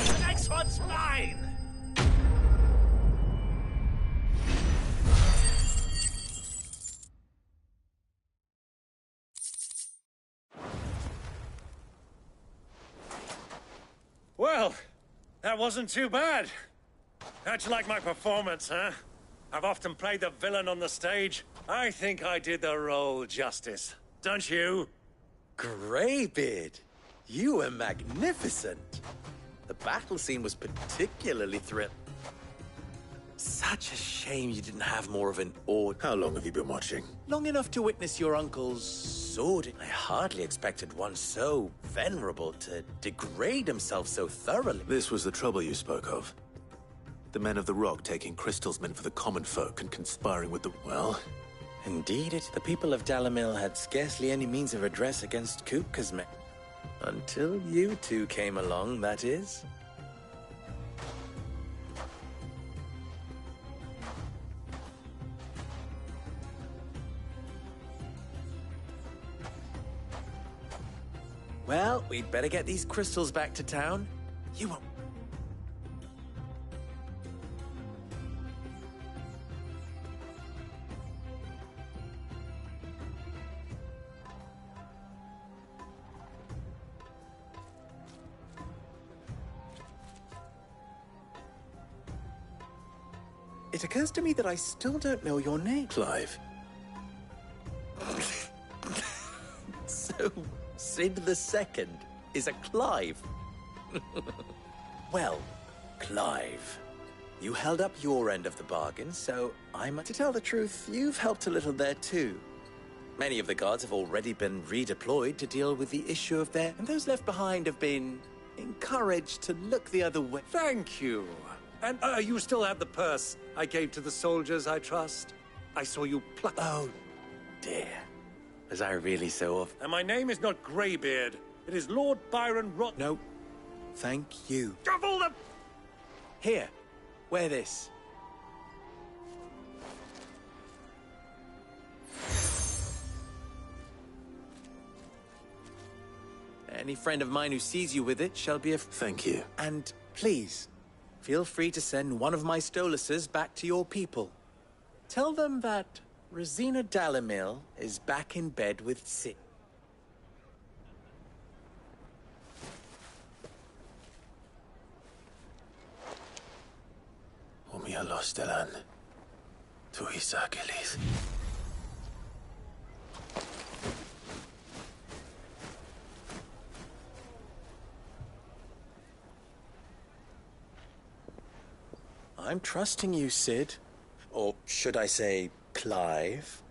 The next one's mine! Well, that wasn't too bad. How'd you like my performance, huh? I've often played the villain on the stage. I think I did the role justice. Don't you? Greybeard, you were magnificent. The battle scene was particularly thrilling. Such a shame you didn't have more of an order. How long have you been watching? Long enough to witness your uncle's sword. I hardly expected one so venerable to degrade himself so thoroughly. This was the trouble you spoke of. The men of the Rock taking crystals meant for the common folk and conspiring with the... well... Indeed, the people of Dalamil had scarcely any means of redress against Kupka's men. Until you two came along, that is. Well, we'd better get these crystals back to town. You won't... It occurs to me that I still don't know your name. Clive. So, Sid the Second is a Clive. Well, Clive, you held up your end of the bargain, so to tell the truth, you've helped a little there too. Many of the guards have already been redeployed to deal with the issue of their... and those left behind have been encouraged to look the other way. Thank you. And you still have the purse I gave to the soldiers, I trust? I saw you pluck... Oh, dear. Was I really so off? And my name is not Greybeard. It is Lord Byron Rot... No. Thank you. Of all the... Here. Wear this. Any friend of mine who sees you with it shall be a... Thank you. And please, feel free to send one of my Stoluses back to your people. Tell them that Rosina Dalamil is back in bed with Sid. Omia Lostelan. Tuisa Achilles. I'm trusting you, Sid. Or should I say, Clive.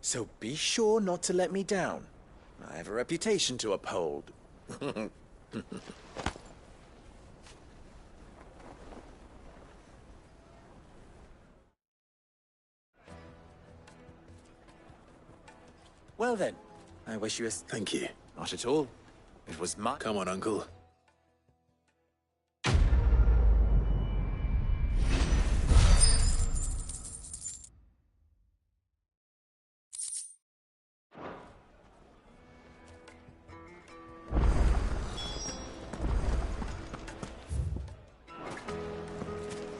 So be sure not to let me down. I have a reputation to uphold. Well then, I wish you a... Thank you. Not at all. It was my... Come on, Uncle.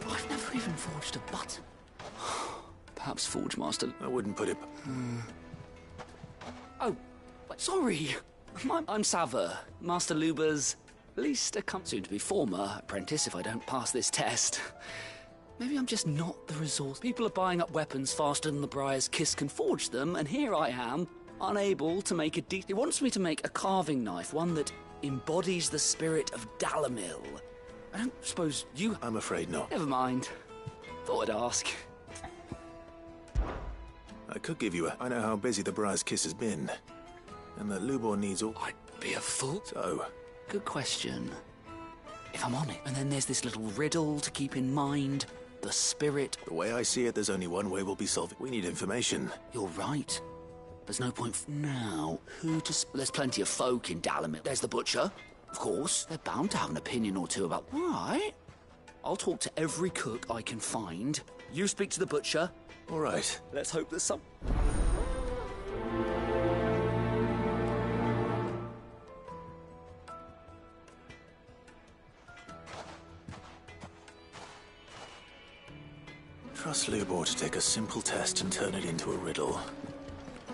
I've never even forged a button. Perhaps Forge Master... I wouldn't put it... Oh, sorry. I'm Sava, Master Luber's least soon-to-be former apprentice if I don't pass this test. Maybe I'm just not the resource. People are buying up weapons faster than the Briar's Kiss can forge them, and here I am, unable to make a He wants me to make a carving knife, one that embodies the spirit of Dalamil. I don't suppose you... I'm afraid not. Never mind. Thought I'd ask. I could give you a... I know how busy the Briar's Kiss has been, and that Lubor needs all... I'd be a fool. So... Good question. If I'm on it. And then there's this little riddle to keep in mind. The spirit... The way I see it, there's only one way we'll be solving. We need information. You're right. There's no point now. Who to... There's plenty of folk in Dalamil. There's the butcher, of course. They're bound to have an opinion or two about... All right. I'll talk to every cook I can find. You speak to the butcher. All right. Let's hope there's some... Trust Lubor to take a simple test and turn it into a riddle.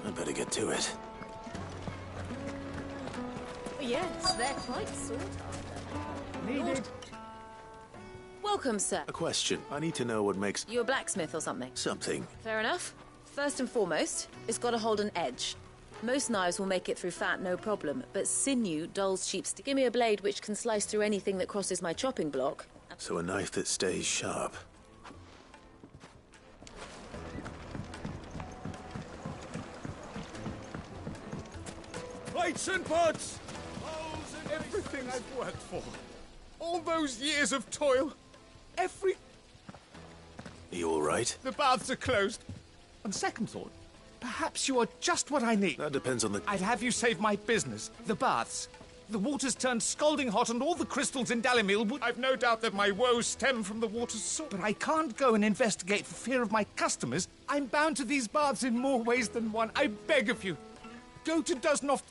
I'd better get to it. Yes, they're quite sought after. Needed. Welcome, sir. A question. I need to know what makes... You a blacksmith or something? Something. Fair enough. First and foremost, it's got to hold an edge. Most knives will make it through fat, no problem, but sinew dulls cheap skin. Give me a blade which can slice through anything that crosses my chopping block. So a knife that stays sharp. Plates and pots! Bowls and everything I've worked for. All those years of toil. Are you all right? The baths are closed. On second thought, perhaps you are just what I need. That depends on the... I'd have you save my business. The baths. The water's turned scalding hot and all the crystals in Dalamil would... I've no doubt that my woes stem from the water's source. But I can't go and investigate for fear of my customers. I'm bound to these baths in more ways than one. I beg of you. Go to Dusnoff...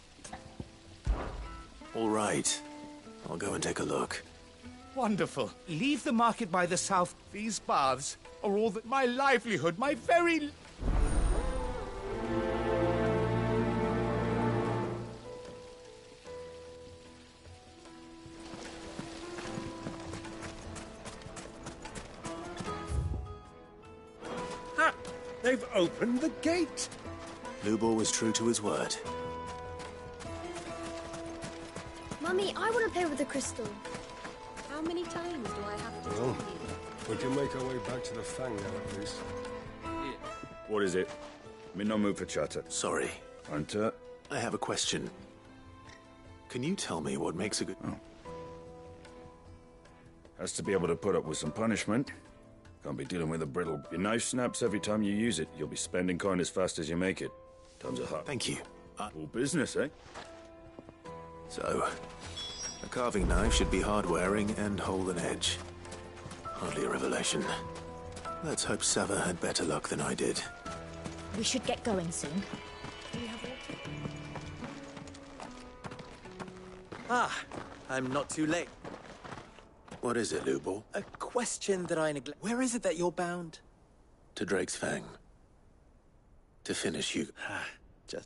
All right. I'll go and take a look. Wonderful. Leave the market by the south. These baths are all that... My livelihood, my very... Ha! They've opened the gate! Lubor was true to his word. Mummy, I want to play with the crystal. How many times do I have to Well, we can make our way back to the Fang now, at least. What is it? I'm in no mood for chatter. Sorry. Hunter? I have a question. Can you tell me what makes a good... Oh. Has to be able to put up with some punishment. Can't be dealing with a brittle. Your knife snaps every time you use it. You'll be spending coin as fast as you make it. Times are hard. Thank you. All business, eh? So, a carving knife should be hard-wearing and hold an edge. Hardly a revelation. Let's hope Sava had better luck than I did. We should get going soon. Do you have water? Ah, I'm not too late. What is it, Lubor? A question that I neglect. Where is it that you're bound? To Drake's Fang. To finish you.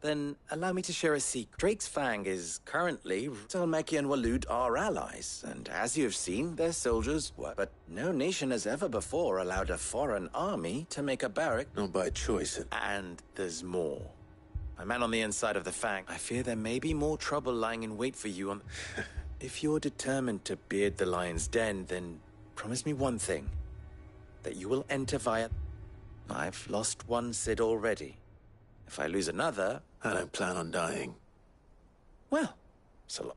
Then allow me to share a secret. Drake's Fang is currently... Talmeki and Waloed are allies, and as you have seen, their soldiers work. But no nation has ever before allowed a foreign army to make a barrack. Not by choice. And there's more. My man on the inside of the Fang, I fear there may be more trouble lying in wait for you on... If you're determined to beard the lion's den, then promise me one thing. That you will enter via... I've lost one Cid already. If I lose another... I don't plan on dying. Well, so long.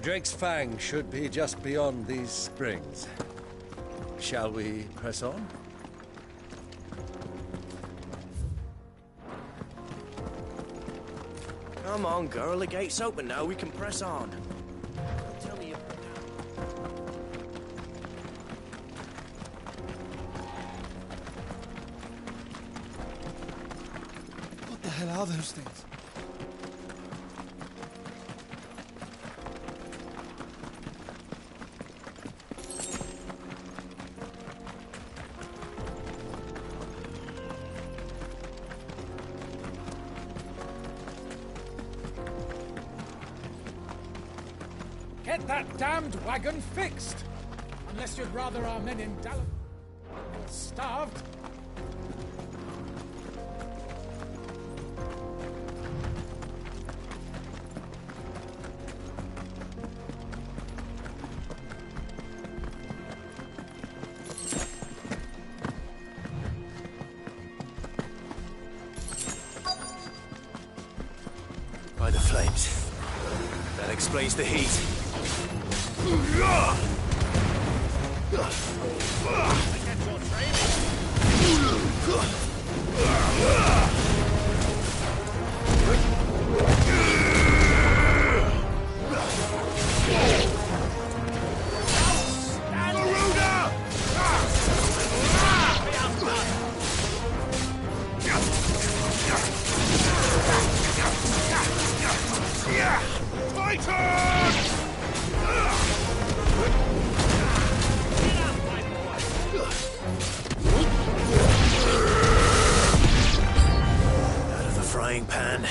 Drake's Fang should be just beyond these springs. Shall we press on? Come on, girl. The gate's open now. We can press on. Tell me What the hell are those things? Get that damned wagon fixed! Unless you'd rather our men in Dalamil were starved. By the flames. That explains the heat. Out of the frying pan.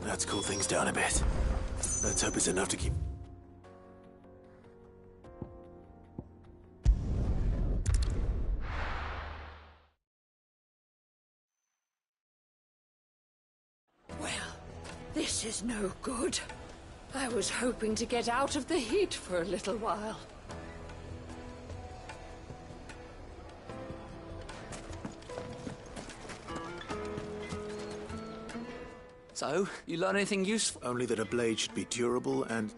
Let's cool things down a bit. Let's hope it's enough to keep... Well, this is no good. I was hoping to get out of the heat for a little while. So, you learn anything useful? Only that a blade should be durable and...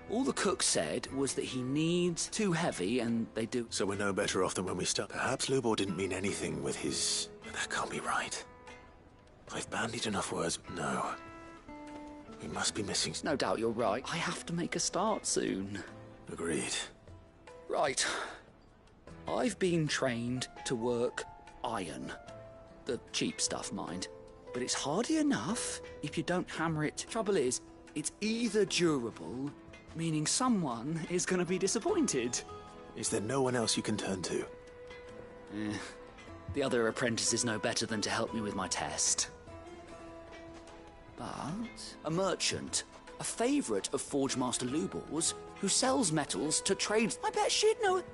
All the cook said was that he needs too heavy, and they do... So we're no better off than when we started. Perhaps Lubor didn't mean anything with his... But that can't be right. I've bandied enough words. No. We must be missing... No doubt you're right. I have to make a start soon. Agreed. Right. I've been trained to work iron. The cheap stuff, mind. But it's hardy enough if you don't hammer it. Trouble is, it's either durable, meaning someone is going to be disappointed. Is there no one else you can turn to? The other apprentices know better than to help me with my test. But a merchant, a favourite of Forge Master Lubor's, who sells metals to trades. I bet she'd know it.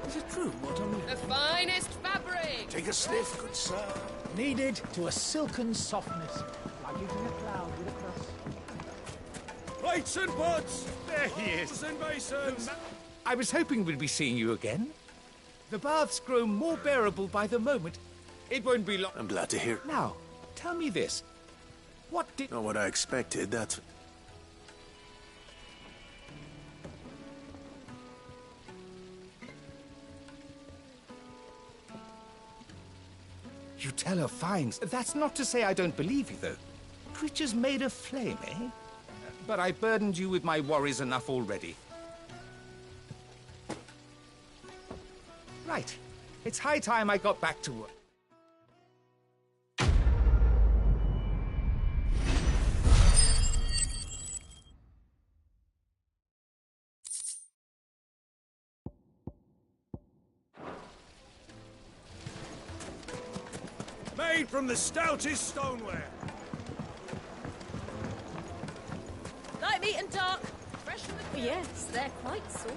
Is it true what The finest fabric! Take a sniff, good sir. Kneaded to a silken softness, like eating a cloud with a crust. Plates and pots! There he is. And basins! I was hoping we'd be seeing you again. The baths grow more bearable by the moment. It won't be long. I'm glad to hear. Now, tell me this. What did... Not what I expected, that's... You tell her fines. That's not to say I don't believe you, though. Creatures made of flame, eh? But I burdened you with my worries enough already. Right. It's high time I got back to work. Made from the stoutest stoneware. Light meat and dark. Fresh from the... Yes, they're quite sought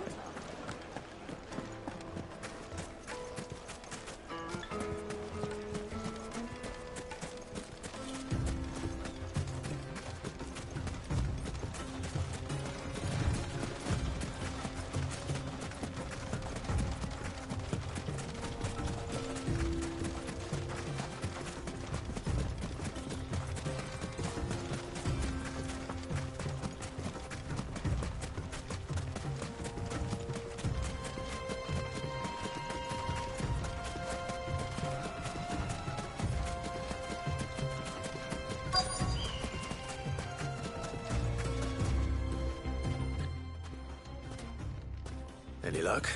Any luck?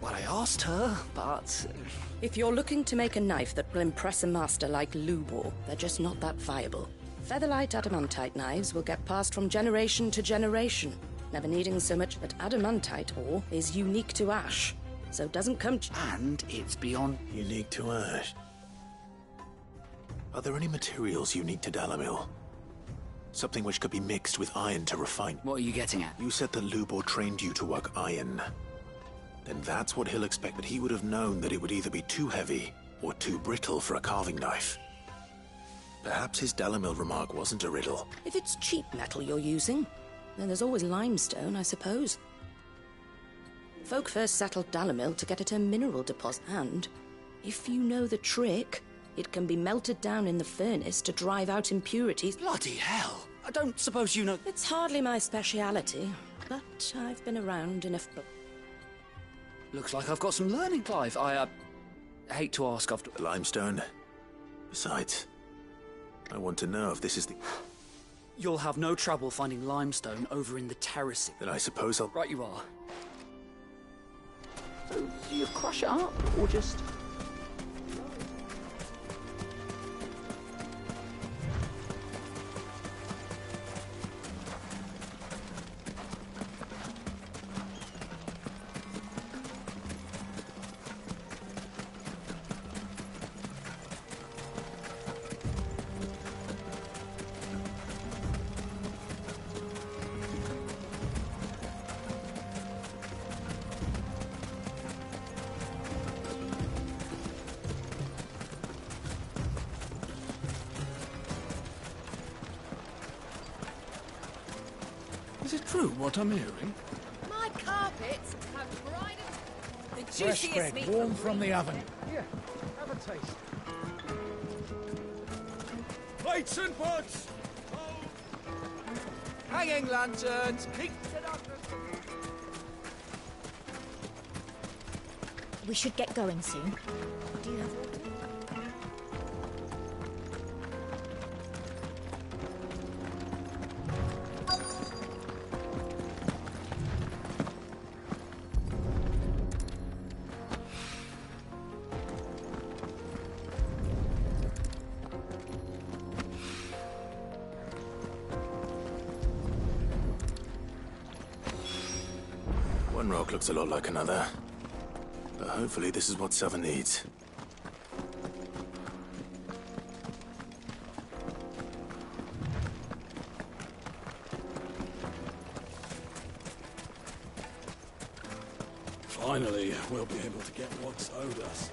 Well, I asked her, but... If you're looking to make a knife that will impress a master like Lubor, they're just not that viable. Featherlight adamantite knives will get passed from generation to generation, never needing so much, but adamantite ore is unique to Ash, so it doesn't come... And it's beyond... Unique to Ash? Are there any materials unique to Dalimil? Something which could be mixed with iron to refine... What are you getting at? You said that Lubor trained you to work iron. Then that's what he'll expect, but he would have known that it would either be too heavy or too brittle for a carving knife. Perhaps his Dalimil remark wasn't a riddle. If it's cheap metal you're using, then there's always limestone, I suppose. Folk first settled Dalimil to get at a mineral deposit, and if you know the trick, it can be melted down in the furnace to drive out impurities. Bloody hell! I don't suppose you know... It's hardly my speciality, but I've been around enough... Looks like I've got some learning, Clive. I hate to ask after... Limestone? Besides, I want to know if this is the... You'll have no trouble finding limestone over in the terraces. Then I suppose I'll... Right you are. So, do you crush it up, or just... Is it true what I'm hearing? My carpets have dried the Fresh juiciest bread, meat. warm from the oven. Here, have a taste. Plates and pots! Hanging lanterns, keep it up. We should get going soon. Do you have water? One rock looks a lot like another. But hopefully this is what Sava needs. Finally, we'll be able to get what's owed us.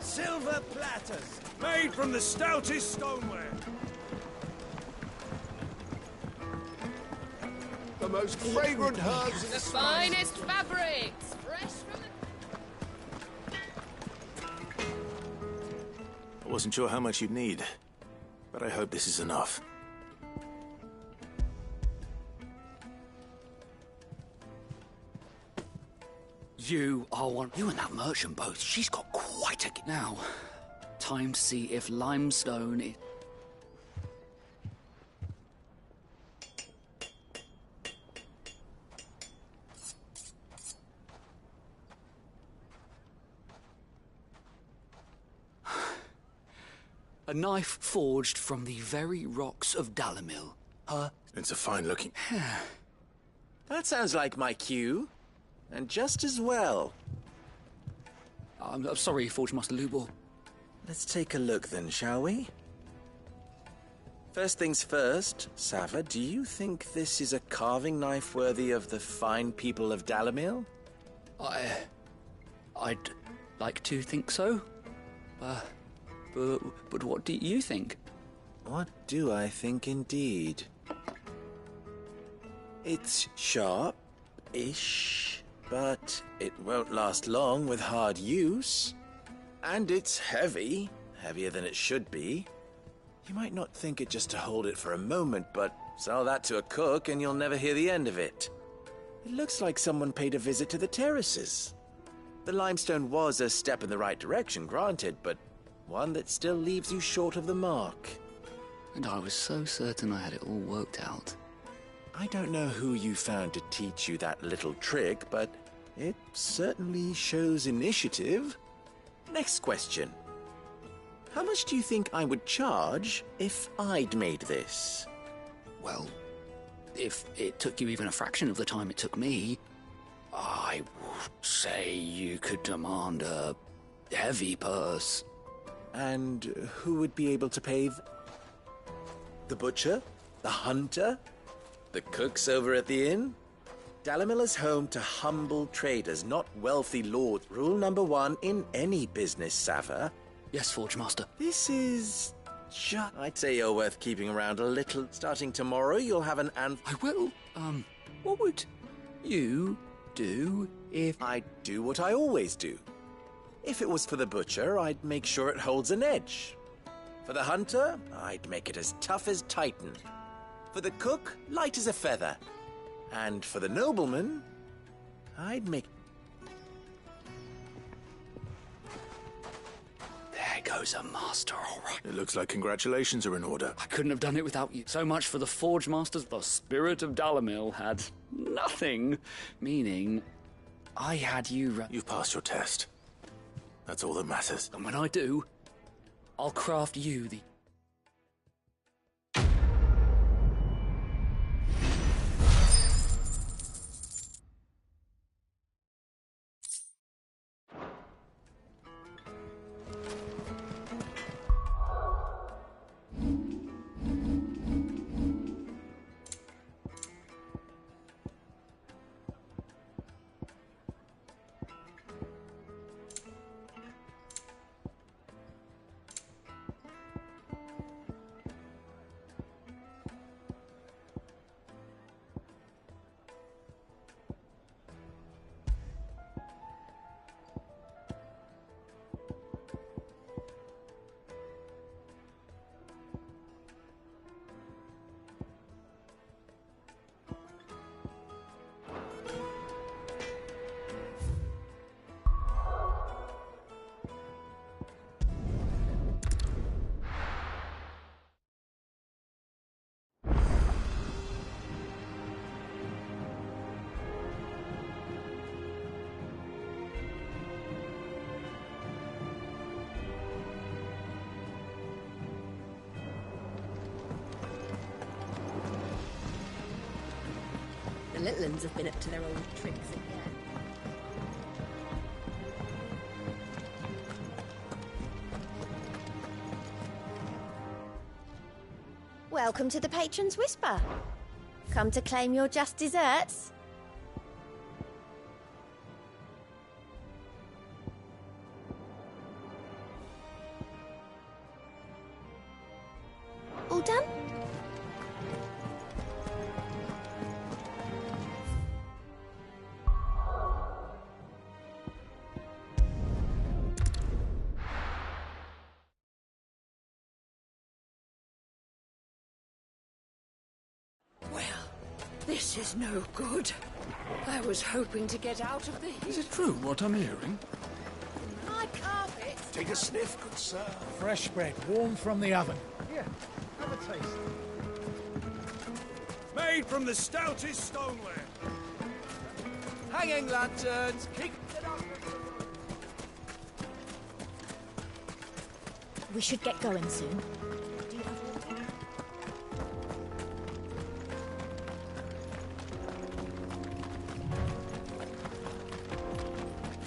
Silver platters, made from the stoutest stoneware. The most fragrant herbs in The finest fabrics, fresh from the... I wasn't sure how much you'd need, but I hope this is enough. You are one... You and that merchant both. She's got quite a... Now, time to see if limestone is... A knife forged from the very rocks of Dalimil. It's a fine-looking... That sounds like my cue. And just as well. I'm sorry, Forge Master Lubor. Let's take a look then, shall we? First things first, Sava, do you think this is a carving knife worthy of the fine people of Dalimil? I'd like to think so. But what do you think? What do I think indeed? It's sharp-ish, but it won't last long with hard use. And it's heavy, heavier than it should be. You might not think it just to hold it for a moment, but sell that to a cook and you'll never hear the end of it. It looks like someone paid a visit to the terraces. The limestone was a step in the right direction, granted, but one that still leaves you short of the mark. And I was so certain I had it all worked out. I don't know who you found to teach you that little trick, but it certainly shows initiative. Next question. How much do you think I would charge if I'd made this? Well, if it took you even a fraction of the time it took me, I would say you could demand a heavy purse. And who would be able to pay the butcher? The hunter? The cooks over at the inn? Dalimil is home to humble traders, not wealthy lords. Rule number 1 in any business, Sava. Yes, Forge Master. This is just... I'd say you're worth keeping around a little. Starting tomorrow, you'll have an I will. What would you do if... I'd do what I always do. If it was for the butcher, I'd make sure it holds an edge. For the hunter, I'd make it as tough as Titan. For the cook, light as a feather. And for the nobleman, I'd make... There goes a master, all right. It looks like congratulations are in order. I couldn't have done it without you. So much for the Forge Masters. The spirit of Dalimil had nothing, meaning I had you... You've passed your test. That's all that matters. And when I do, I'll craft you the... The little ones have been up to their old tricks again. Welcome to the Patron's Whisper. Come to claim your just desserts? All done? This is no good. I was hoping to get out of the heat. Is it true what I'm hearing? My carpet! Take a sniff, good sir. Fresh bread, warm from the oven. Here, have a taste. Made from the stoutest stoneware. Hanging lanterns, keep it up. We should get going soon.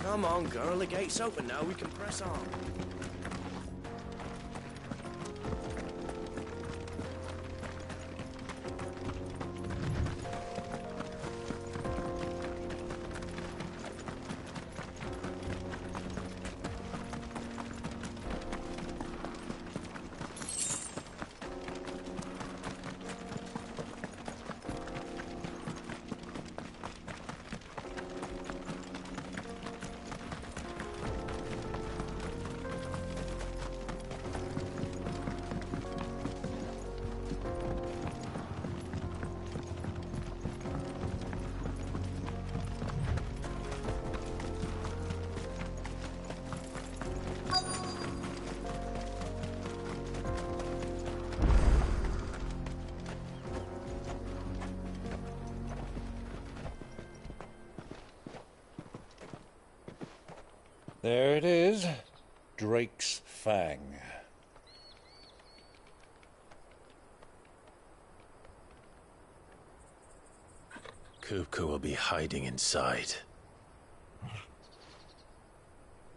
Come on, girl, the gate's open now, we can press on. There it is. Drake's Fang. Kupka will be hiding inside.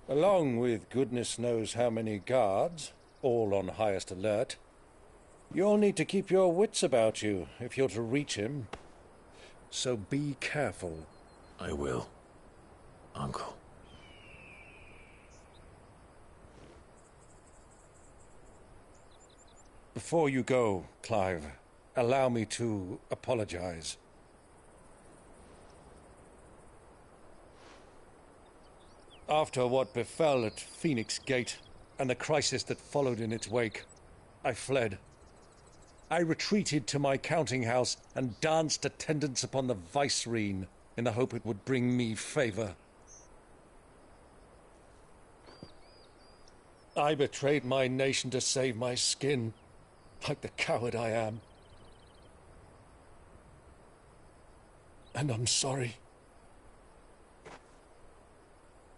Along with goodness knows how many guards, all on highest alert. You'll need to keep your wits about you if you're to reach him. So be careful. I will, Uncle. Before you go, Clive, allow me to apologize. After what befell at Phoenix Gate and the crisis that followed in its wake, I fled. I retreated to my counting house and danced attendance upon the vicereine in the hope it would bring me favor. I betrayed my nation to save my skin, like the coward I am. And I'm sorry.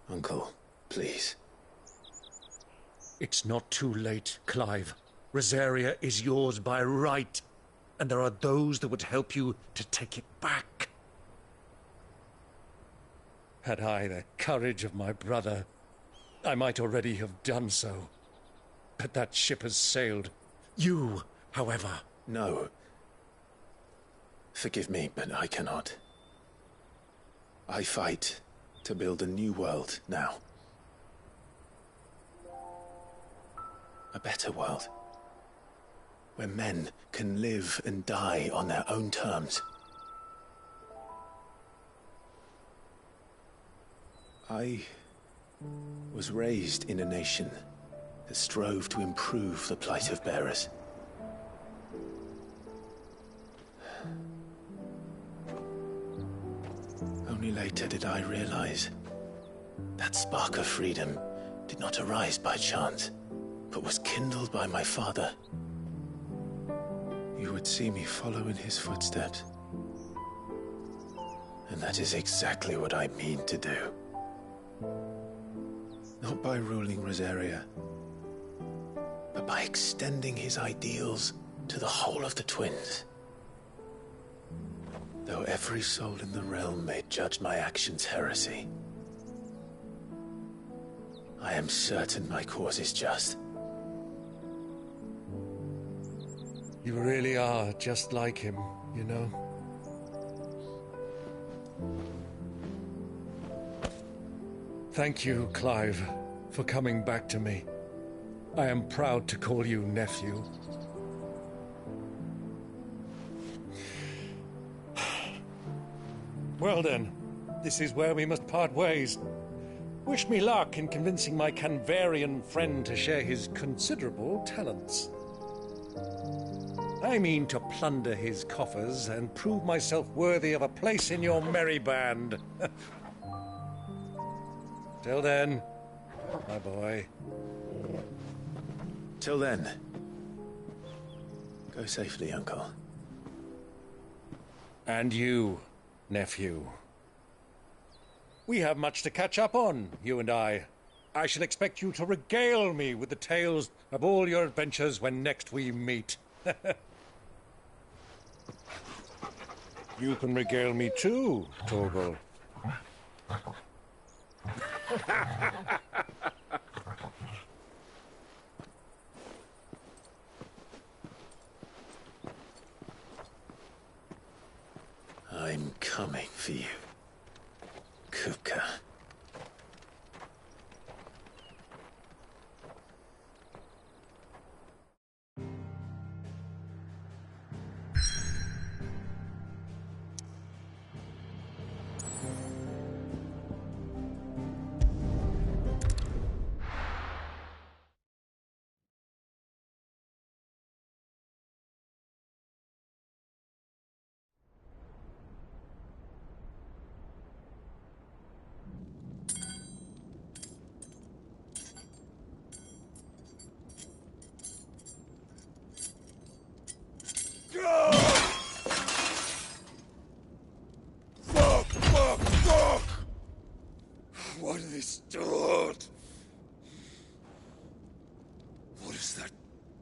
Uncle, please. It's not too late, Clive. Rosaria is yours by right, and there are those that would help you to take it back. Had I the courage of my brother, I might already have done so. But that ship has sailed. You, however... No. Forgive me, but I cannot. I fight to build a new world now. A better world. Where men can live and die on their own terms. I was raised in a nation that strove to improve the plight of bearers. Only later did I realize that spark of freedom did not arise by chance, but was kindled by my father. You would see me follow in his footsteps. And that is exactly what I mean to do. Not by ruling Rosaria, but by extending his ideals to the whole of the Twins. Though every soul in the realm may judge my actions heresy, I am certain my cause is just. You really are just like him, you know? Thank you, Clive, for coming back to me. I am proud to call you nephew. Well then, this is where we must part ways. Wish me luck in convincing my Canvarian friend to share his considerable talents. I mean to plunder his coffers and prove myself worthy of a place in your merry band. Till then, my boy. Till then, go safely, Uncle. And you, nephew. We have much to catch up on, you and I. I shall expect you to regale me with the tales of all your adventures when next we meet. You can regale me too, Torgal. I'm coming for you, Kupka.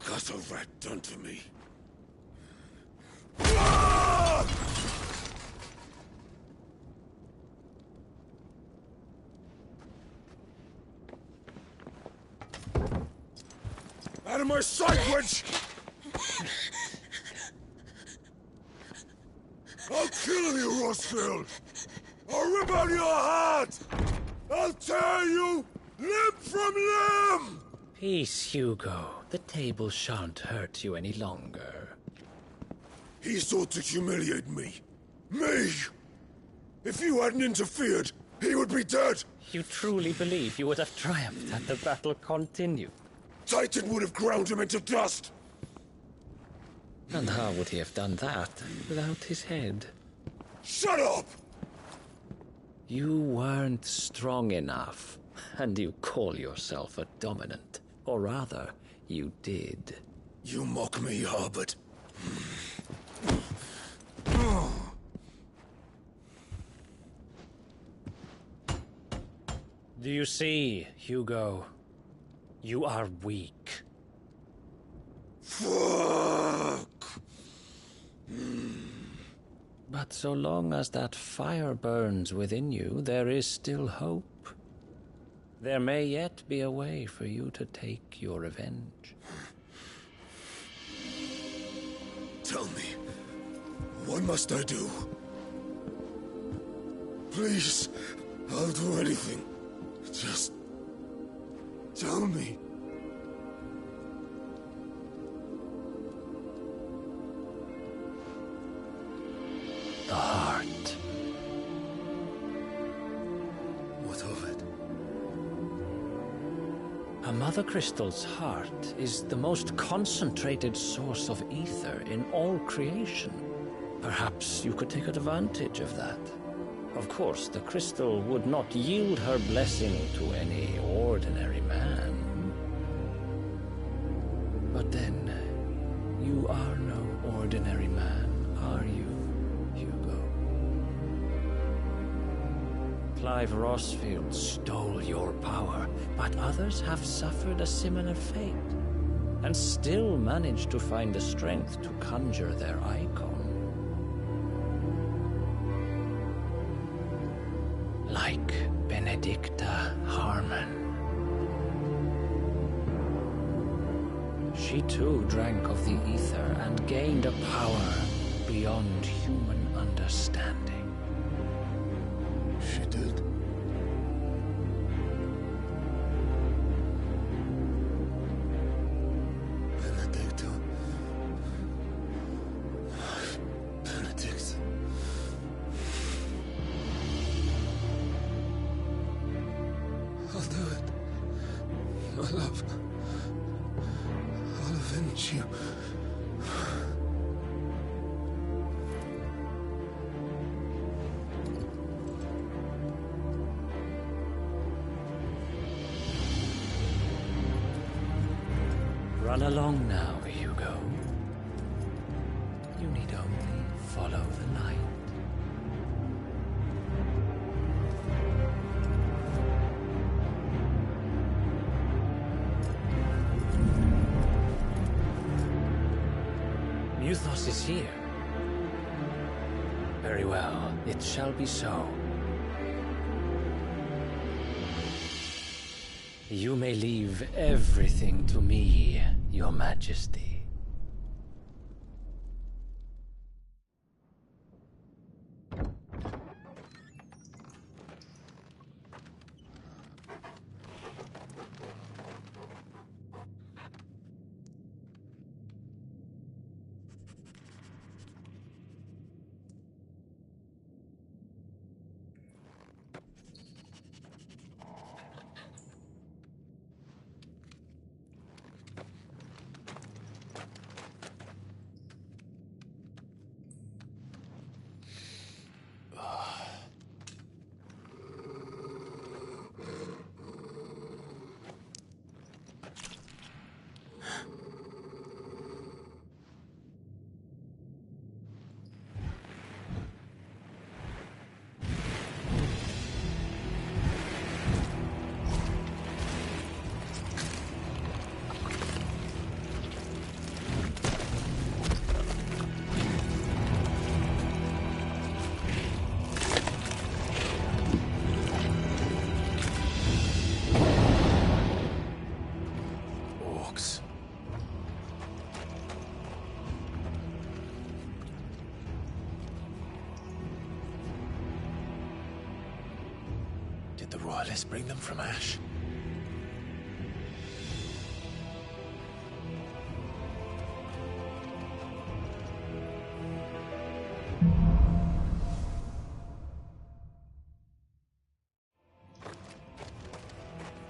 got a rat done to me. Out of my sight, witch! I'll kill you, Rosfield! I'll rip out your heart! I'll tear you limb from limb! Peace, Hugo. The table shan't hurt you any longer. He sought to humiliate me. Me! If you hadn't interfered, he would be dead! You truly believe you would have triumphed had the battle continued? Titan would have ground him into dust! And how would he have done that without his head? Shut up! You weren't strong enough, and you call yourself a dominant. Or rather, you did. You mock me, Harbert. Do you see, Hugo? You are weak. Fuck! But so long as that fire burns within you, there is still hope. There may yet be a way for you to take your revenge. Tell me, what must I do? Please, I'll do anything. Just tell me. The heart. What of it? A Mother Crystal's heart is the most concentrated source of ether in all creation. Perhaps you could take advantage of that. Of course, the crystal would not yield her blessing to any ordinary man. But then, you are no ordinary man, are you, Hugo? Clive Rosfield stole your power, but others have suffered a similar fate, and still managed to find the strength to conjure their icon. Like Benedicta Harmon. She too drank of the ether and gained a power beyond human understanding. She did. Benedicta. Benedict. I'll do it. My love. I'll avenge you. Run along now, Hugo. You need only follow the light. Muthos is here. Very well, it shall be so. You may leave everything to me, Your Majesty. Did the Royalists bring them from Ash?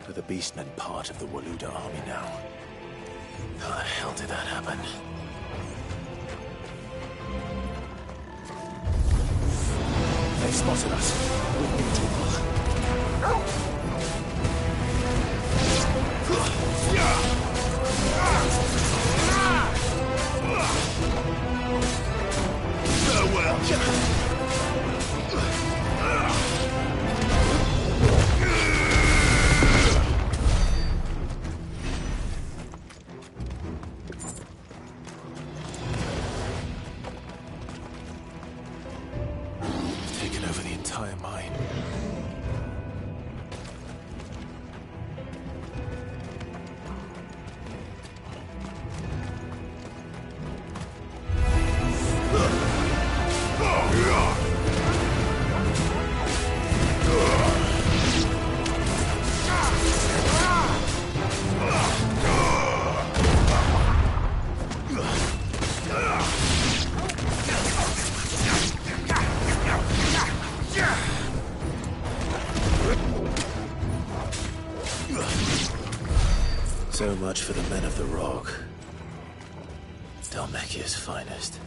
Are the Beastmen part of the Waluda army now? How the hell did that happen? They spotted us. We need to taken over the entire mine. So much for the men of the Rock. Dhalmekia's finest.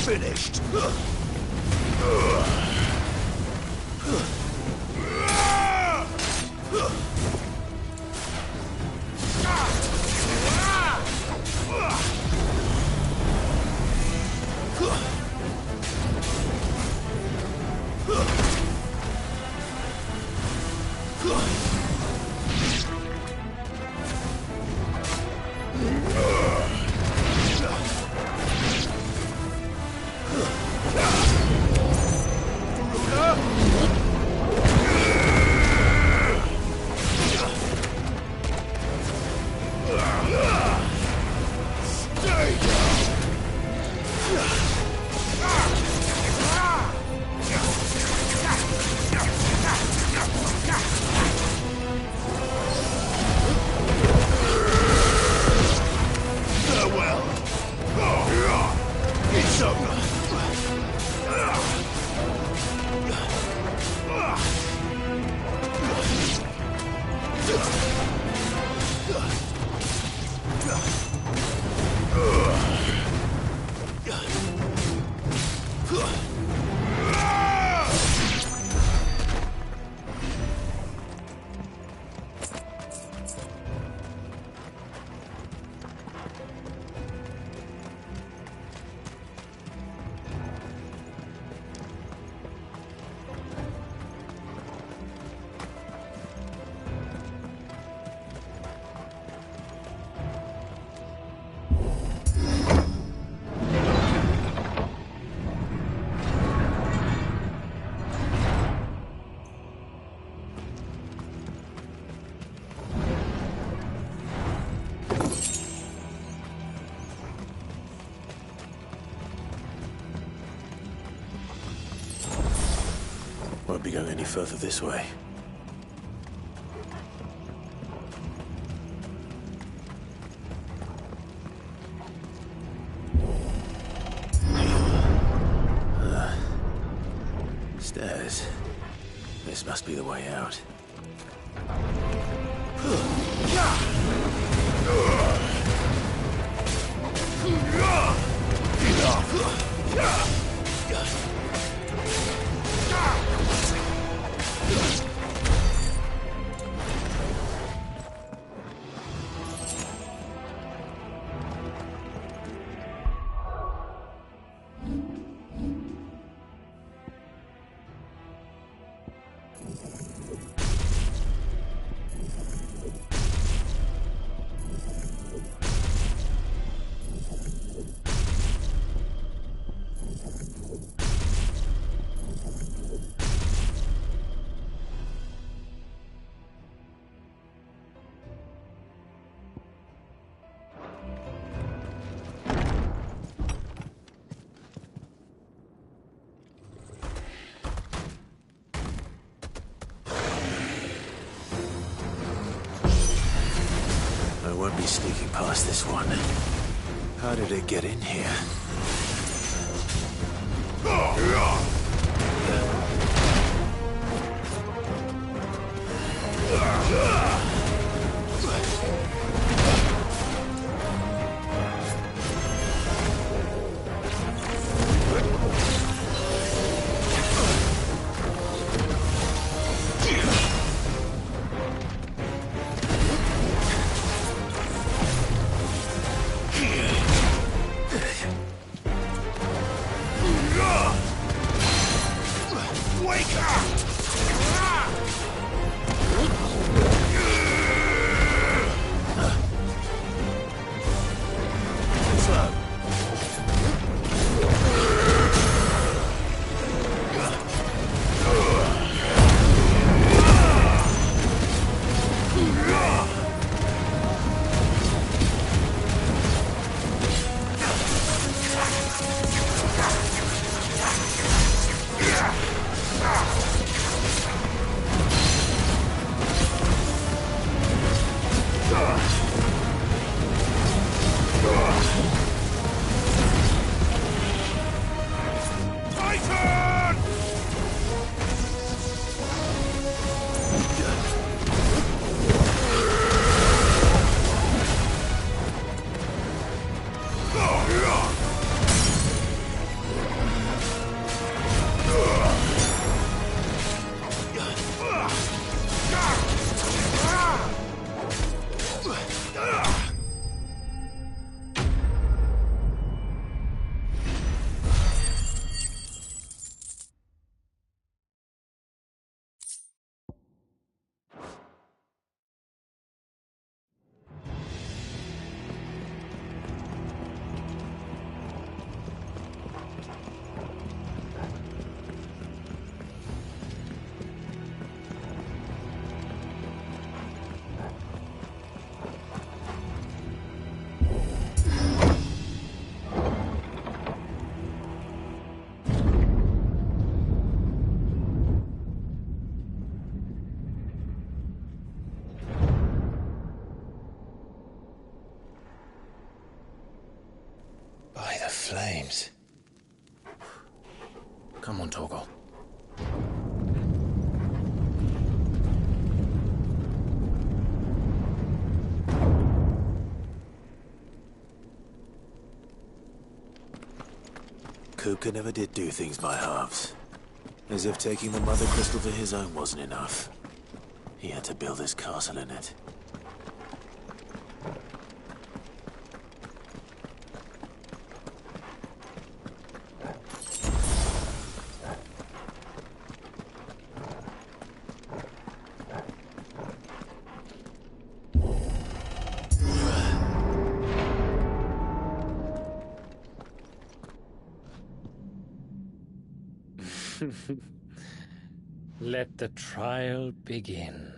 Finished. go any further this way. Stairs. This must be the way out. I won't be sneaking past this one. How did it get in here? By the flames. Come on, Torgal. Kupka never did do things by halves. As if taking the Mother Crystal for his own wasn't enough. He had to build his castle in it. Let the trial begin.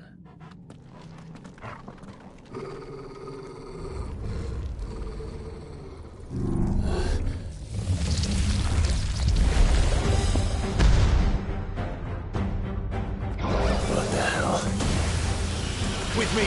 with me,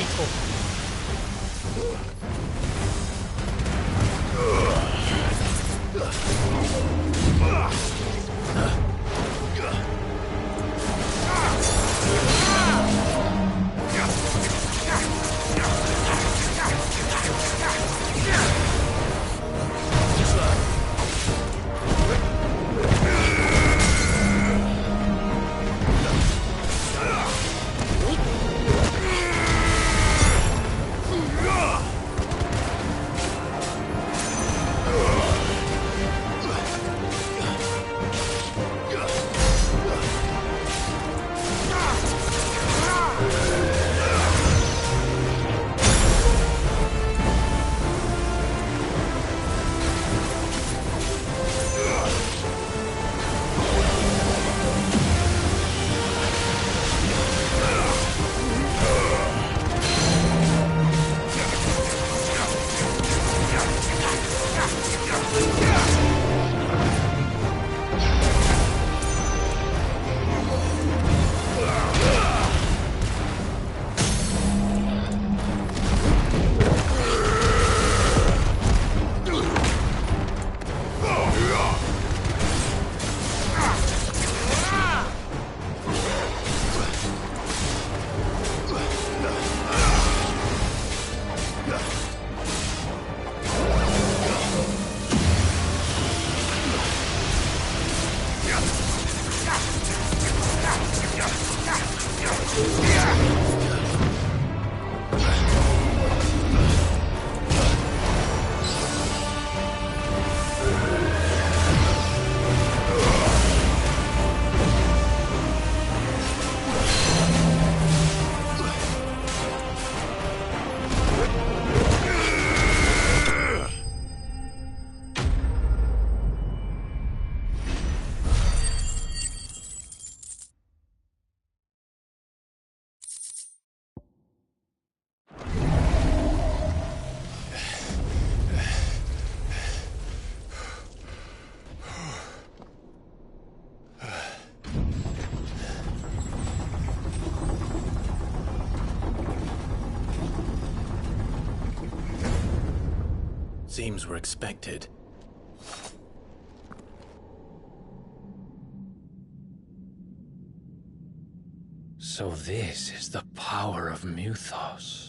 Seems we're expected. So this is the power of Muthos.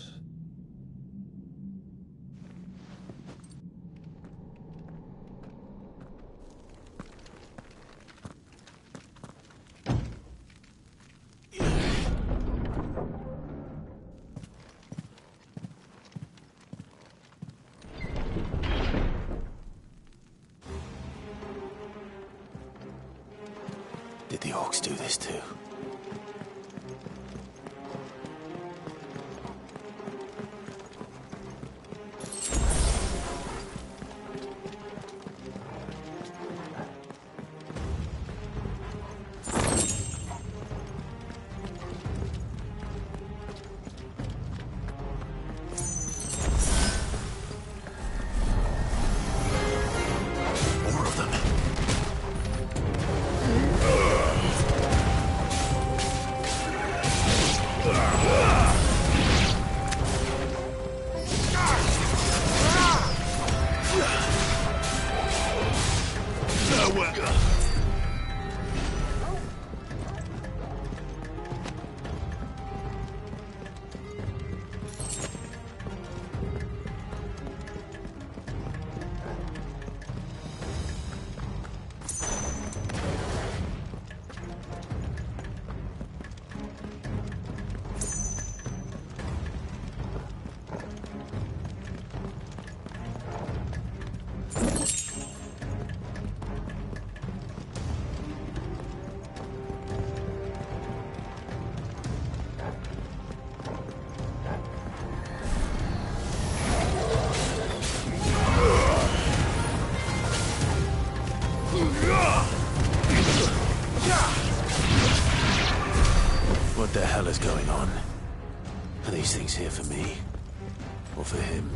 Did the orcs do this too? What the hell is going on? Are these things here for me? Or for him?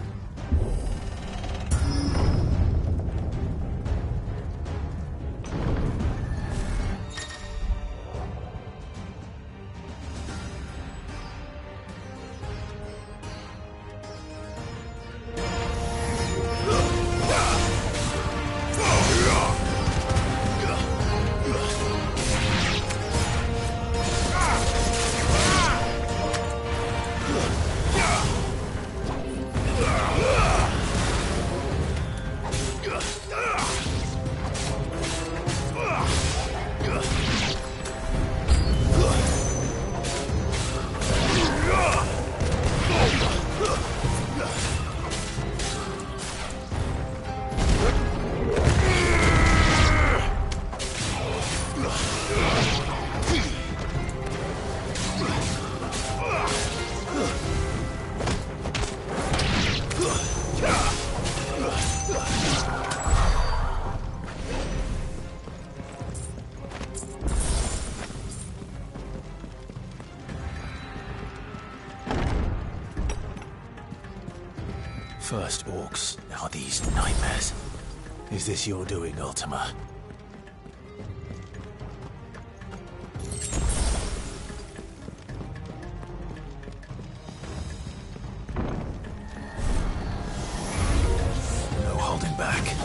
First orcs, now these nightmares. Is this your doing, Ultima? No holding back.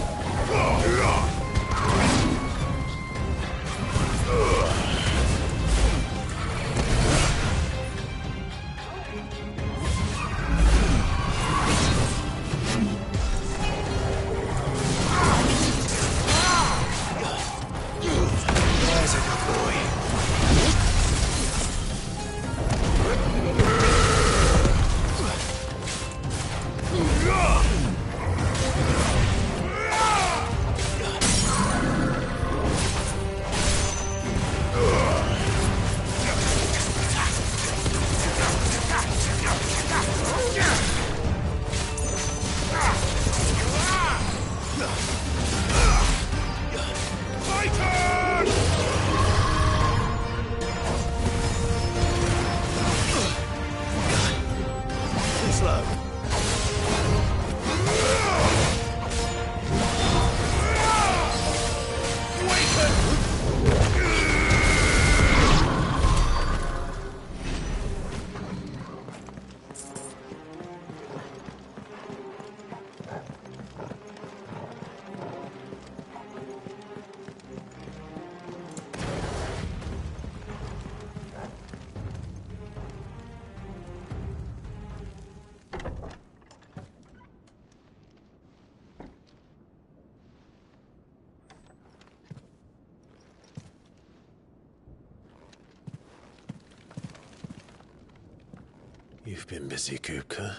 You've been busy, Kupka.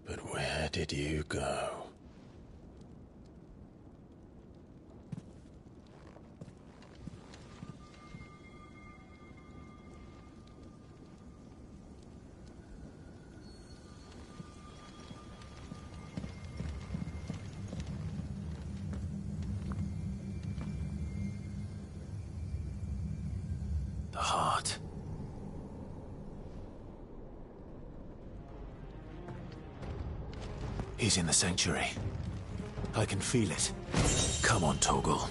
But where did you go? The heart. He's in the sanctuary. I can feel it. Come on, Torgal.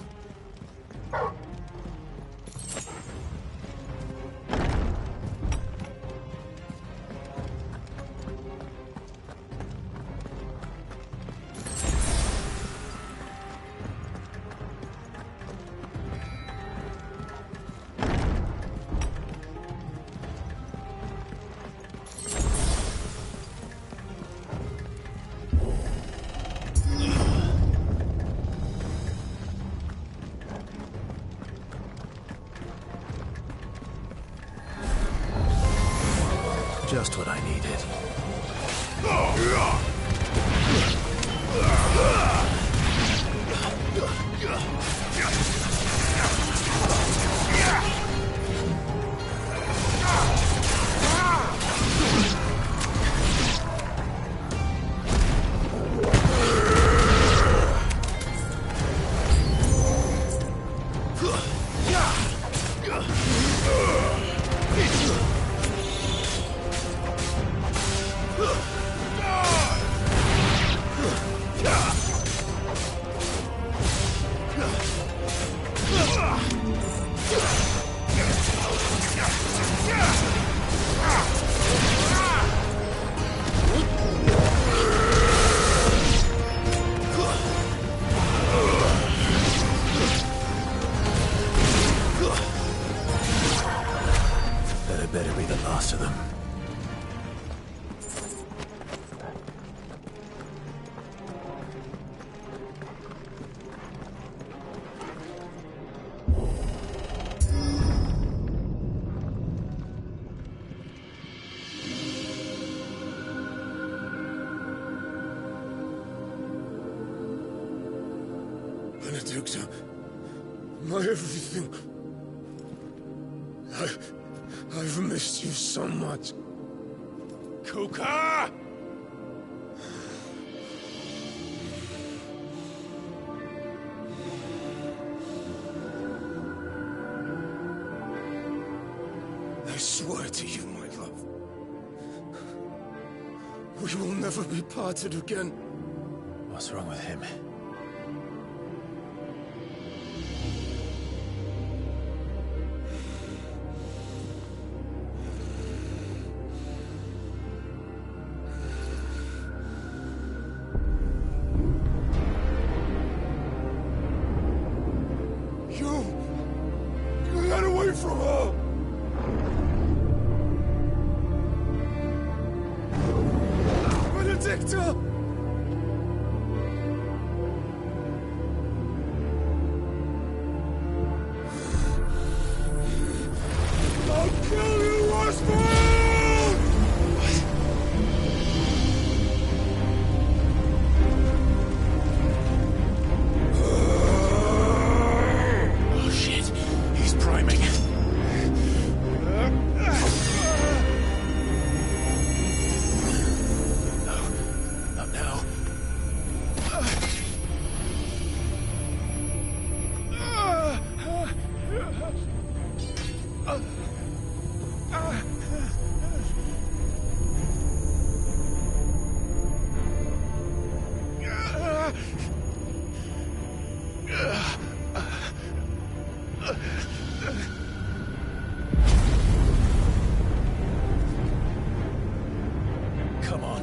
Just what I needed. That better be the last of them. Benedicta, my everything. I've missed you so much. Kuka! swear to you, my love, we will never be parted again. What's wrong with him? Get away from her! Benedicta! I'll kill you, Westwood! Oh shit, he's priming. Not now. Come on.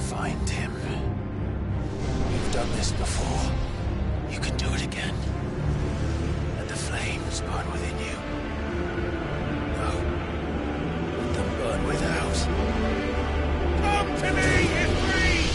Find him. You've done this before. You can do it again. Let the flames burn within you. No. Let them burn without. Come to me, Ifrit!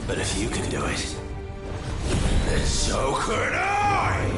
But if you can do it, then so could I!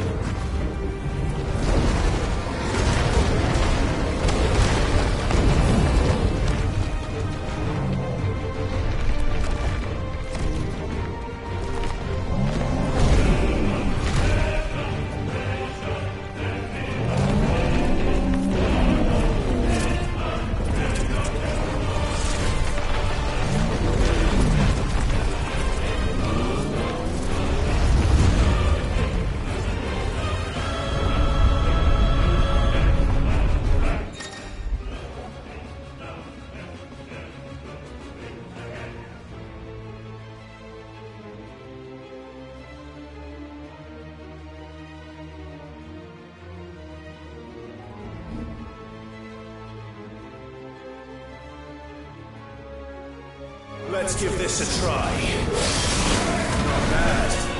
Let's give this a try. Not bad.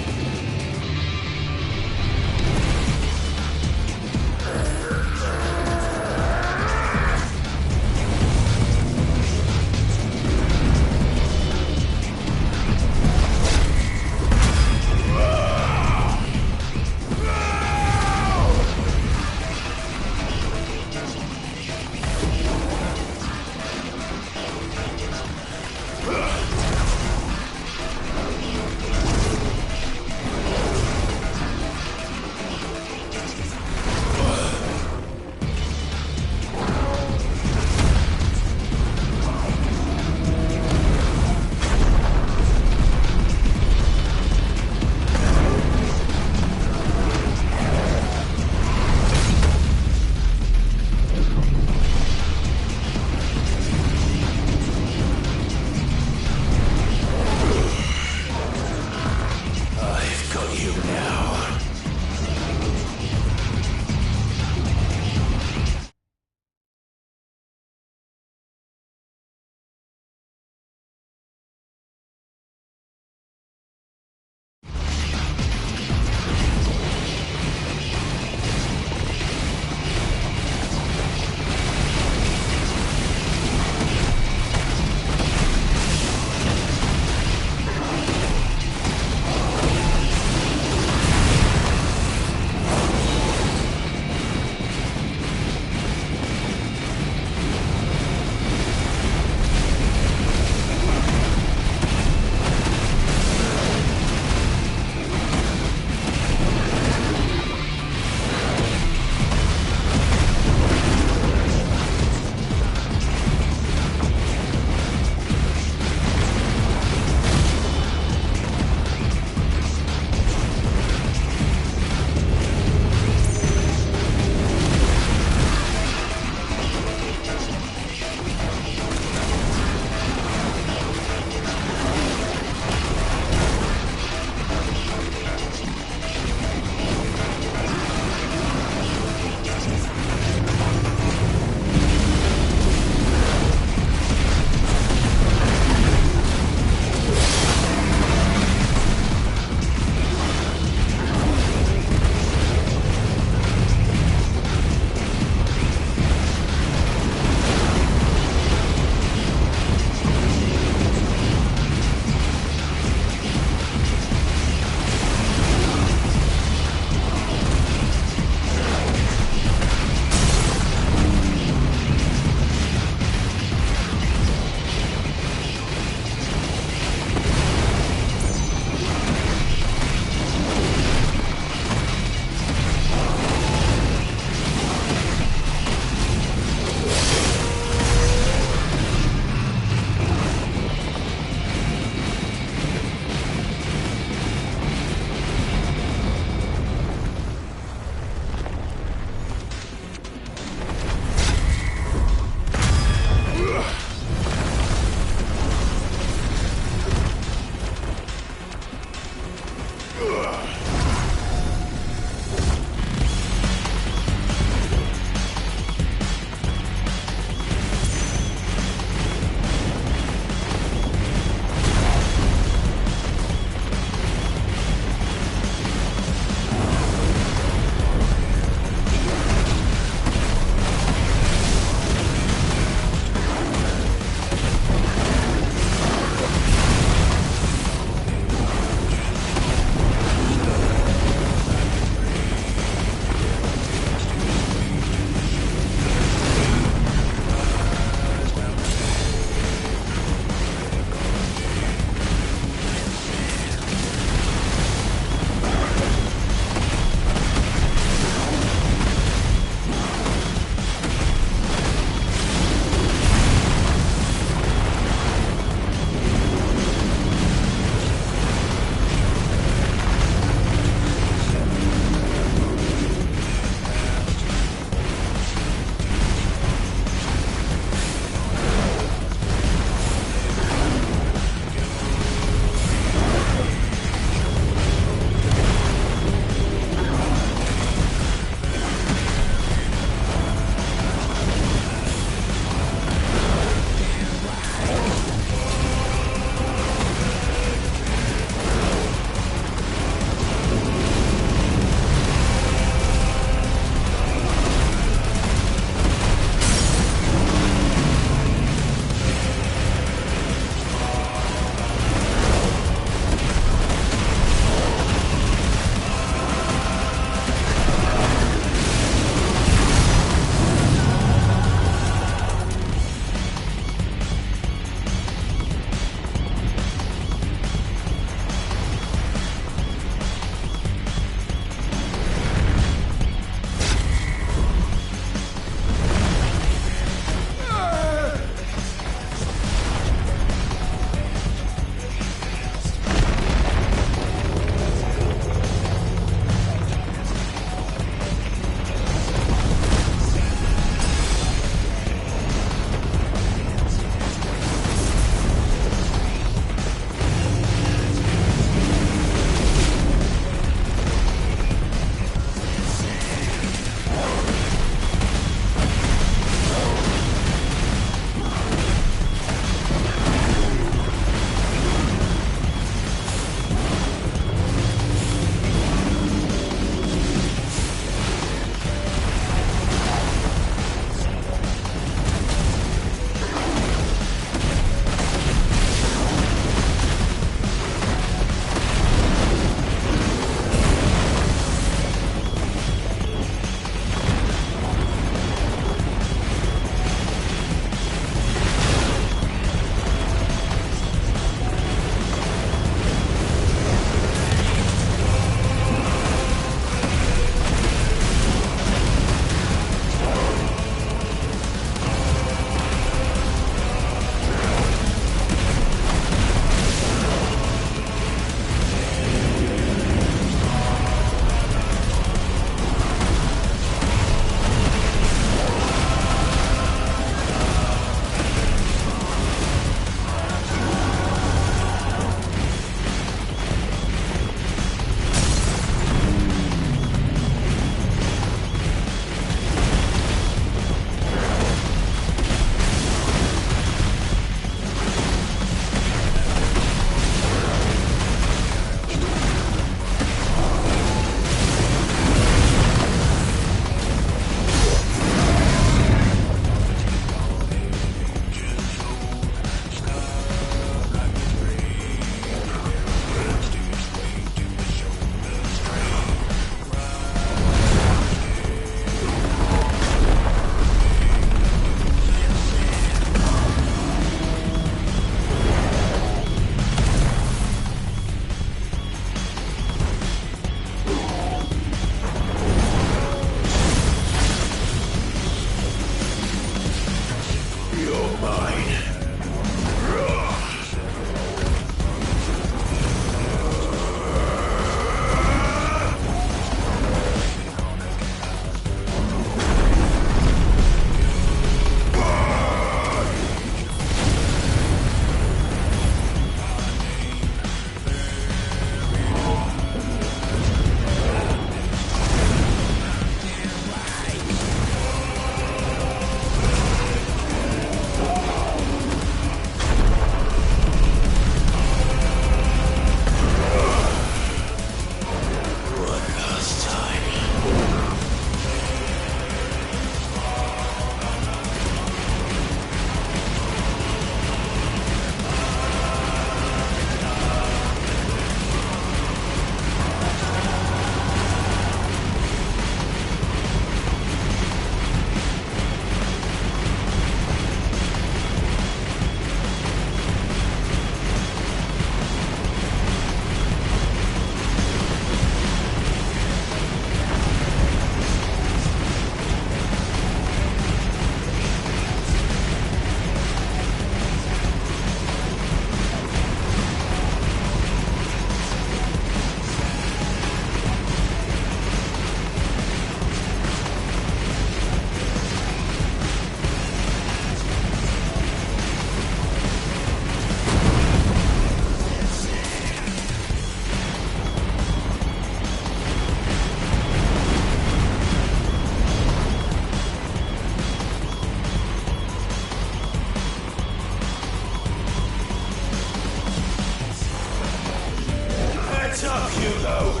low.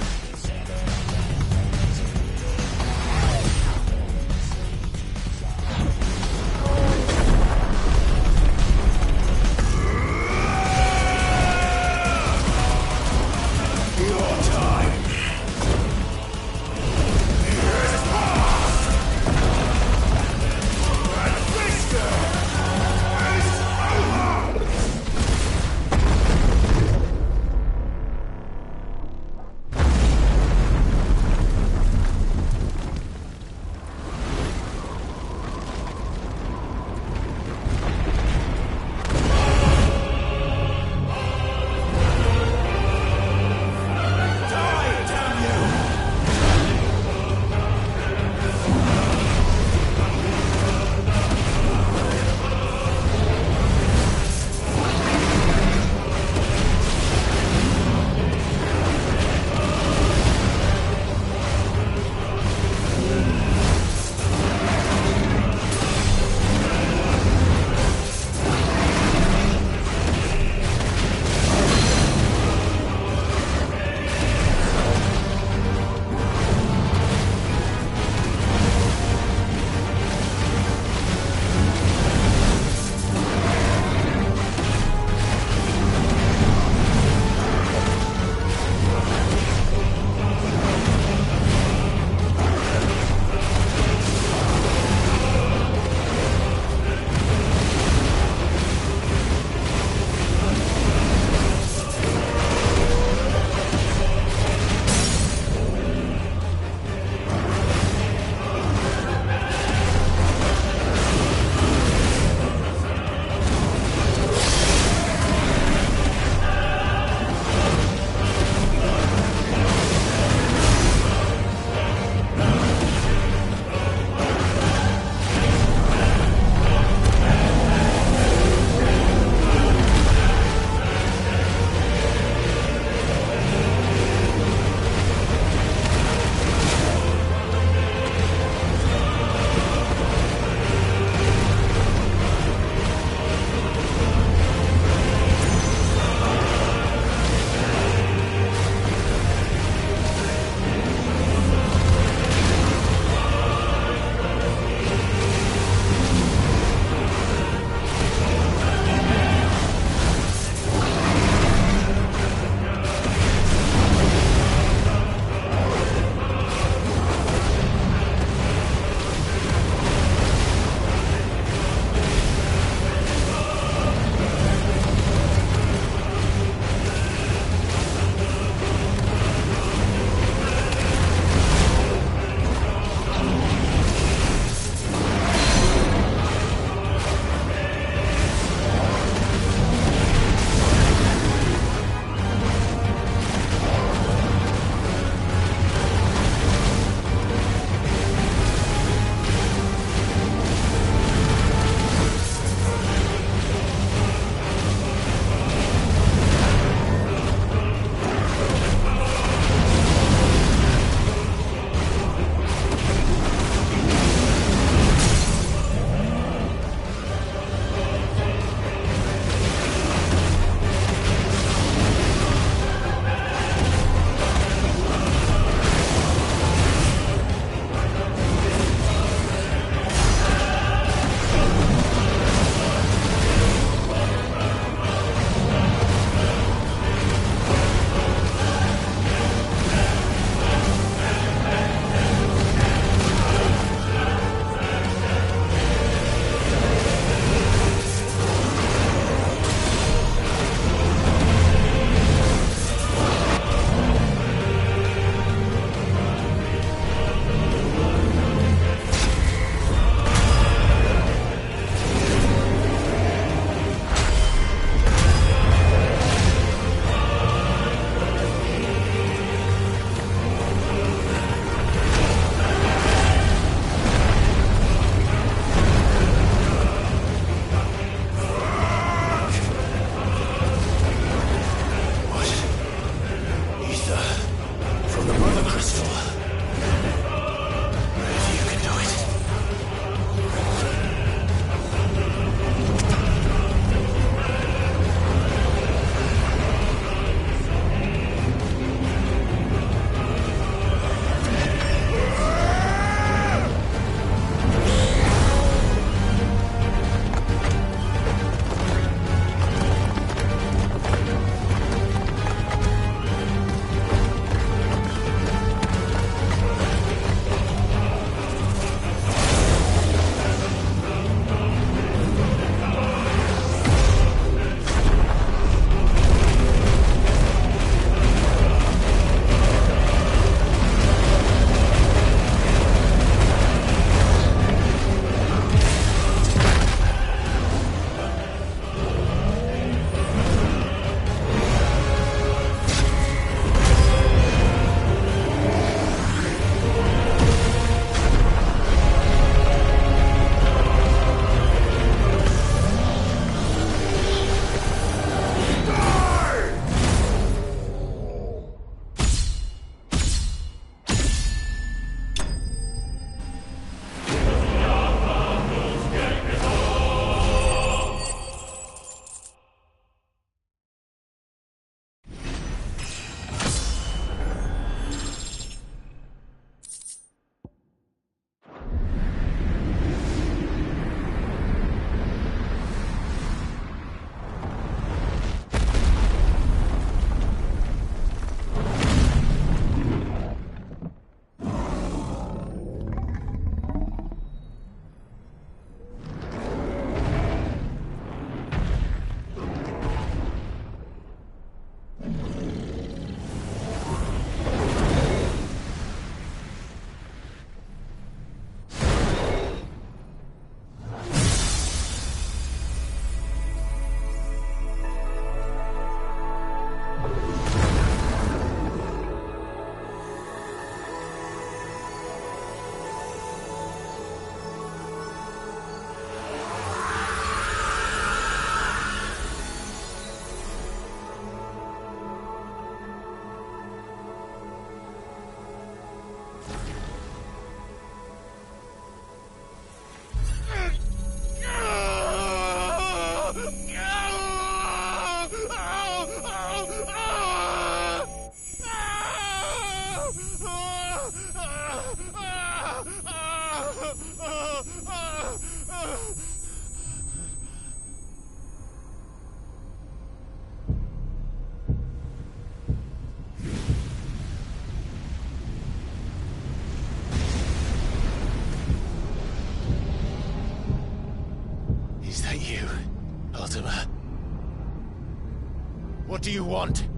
do you want?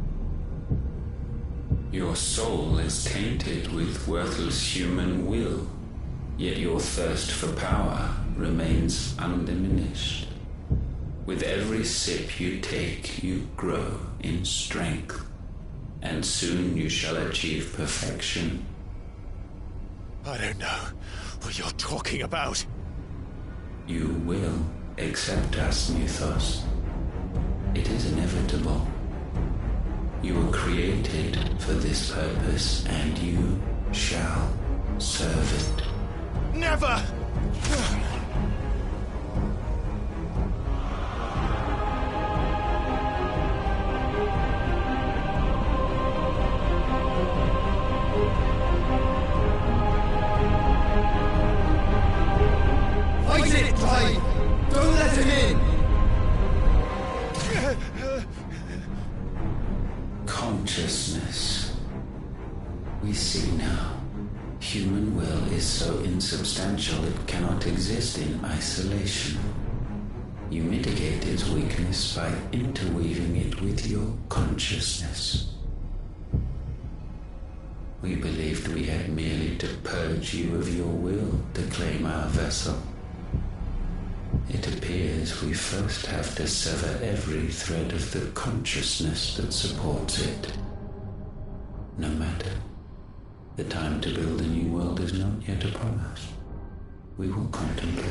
Your soul is tainted with worthless human will, yet your thirst for power remains undiminished. With every sip you take, you grow in strength, and soon you shall achieve perfection. I don't know what you're talking about. You will accept us, Mythos. It is inevitable. You were created for this purpose, and you shall serve it. Never! Fight it, Pride! Don't let him in! Consciousness. We see now. Human will is so insubstantial it cannot exist in isolation. You mitigate its weakness by interweaving it with your consciousness. We believed we had merely to purge you of your will to claim our vessel. It appears we first have to sever every thread of the consciousness that supports it. No matter. The time to build a new world is not yet upon us. We will contemplate.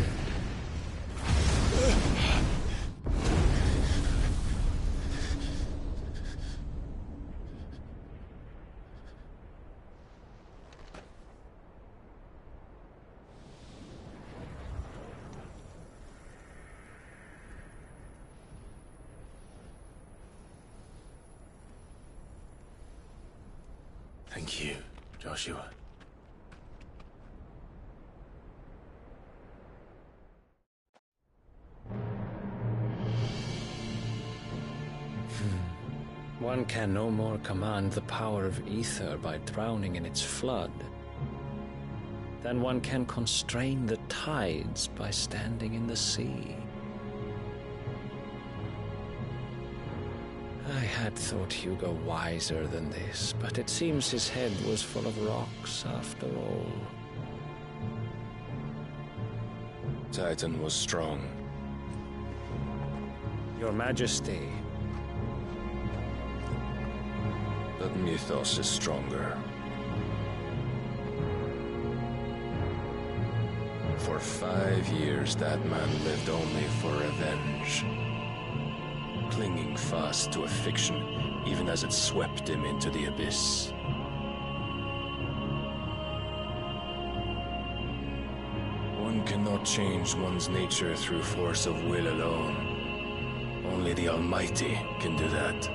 Thank you, Joshua. One can no more command the power of ether by drowning in its flood than one can constrain the tides by standing in the sea. I had thought Hugo wiser than this, but it seems his head was full of rocks after all. Titan was strong. Your Majesty. But Mythos is stronger. For 5 years, that man lived only for revenge. Clinging fast to a fiction, even as it swept him into the abyss. One cannot change one's nature through force of will alone. Only the Almighty can do that.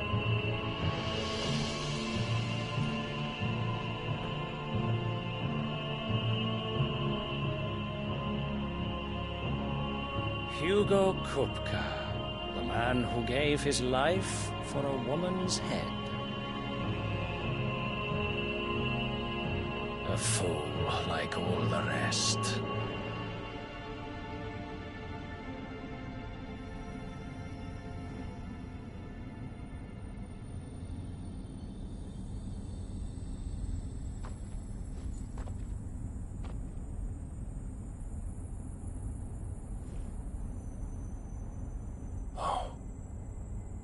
Hugo Kupka, the man who gave his life for a woman's head. A fool like all the rest.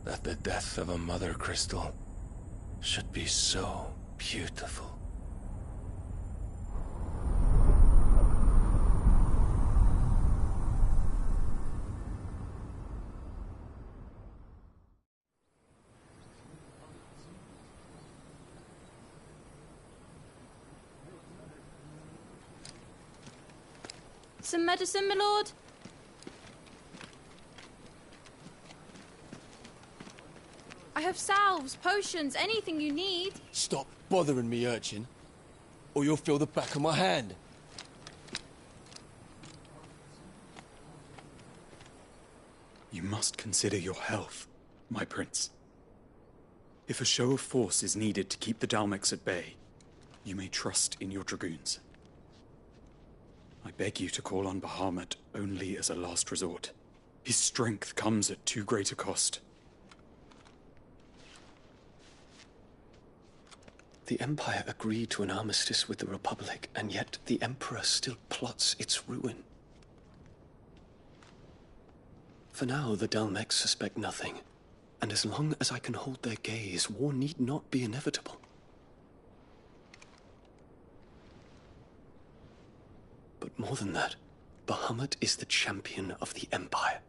That the death of a mother crystal should be so beautiful. Some medicine, my lord? I have salves, potions, anything you need. Stop bothering me, urchin, or you'll feel the back of my hand. You must consider your health, my prince. If a show of force is needed to keep the Dalmex at bay, you may trust in your dragoons. I beg you to call on Bahamut only as a last resort. His strength comes at too great a cost. The Empire agreed to an armistice with the Republic, and yet the Emperor still plots its ruin. For now, the Dalmex suspect nothing, and as long as I can hold their gaze, war need not be inevitable. But more than that, Bahamut is the champion of the Empire.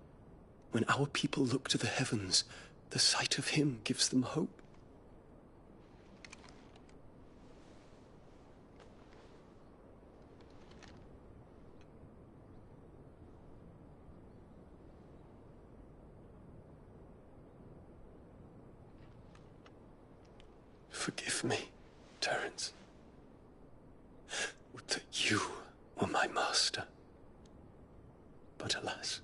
When our people look to the heavens, the sight of him gives them hope. Forgive me, Terence. Would that you were my master. But alas.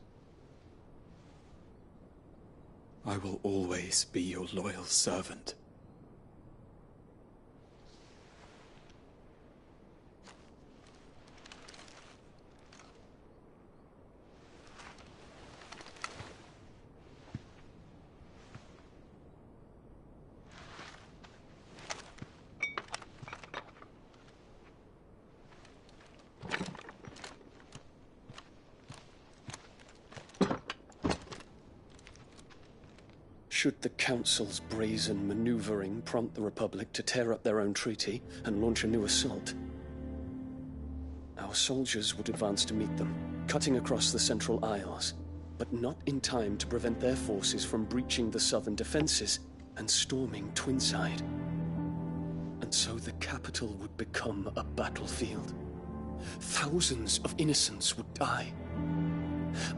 I will always be your loyal servant. Should the Council's brazen maneuvering prompt the Republic to tear up their own treaty and launch a new assault, our soldiers would advance to meet them, cutting across the Central Isles, but not in time to prevent their forces from breaching the southern defenses and storming Twinside. And so the capital would become a battlefield. Thousands of innocents would die.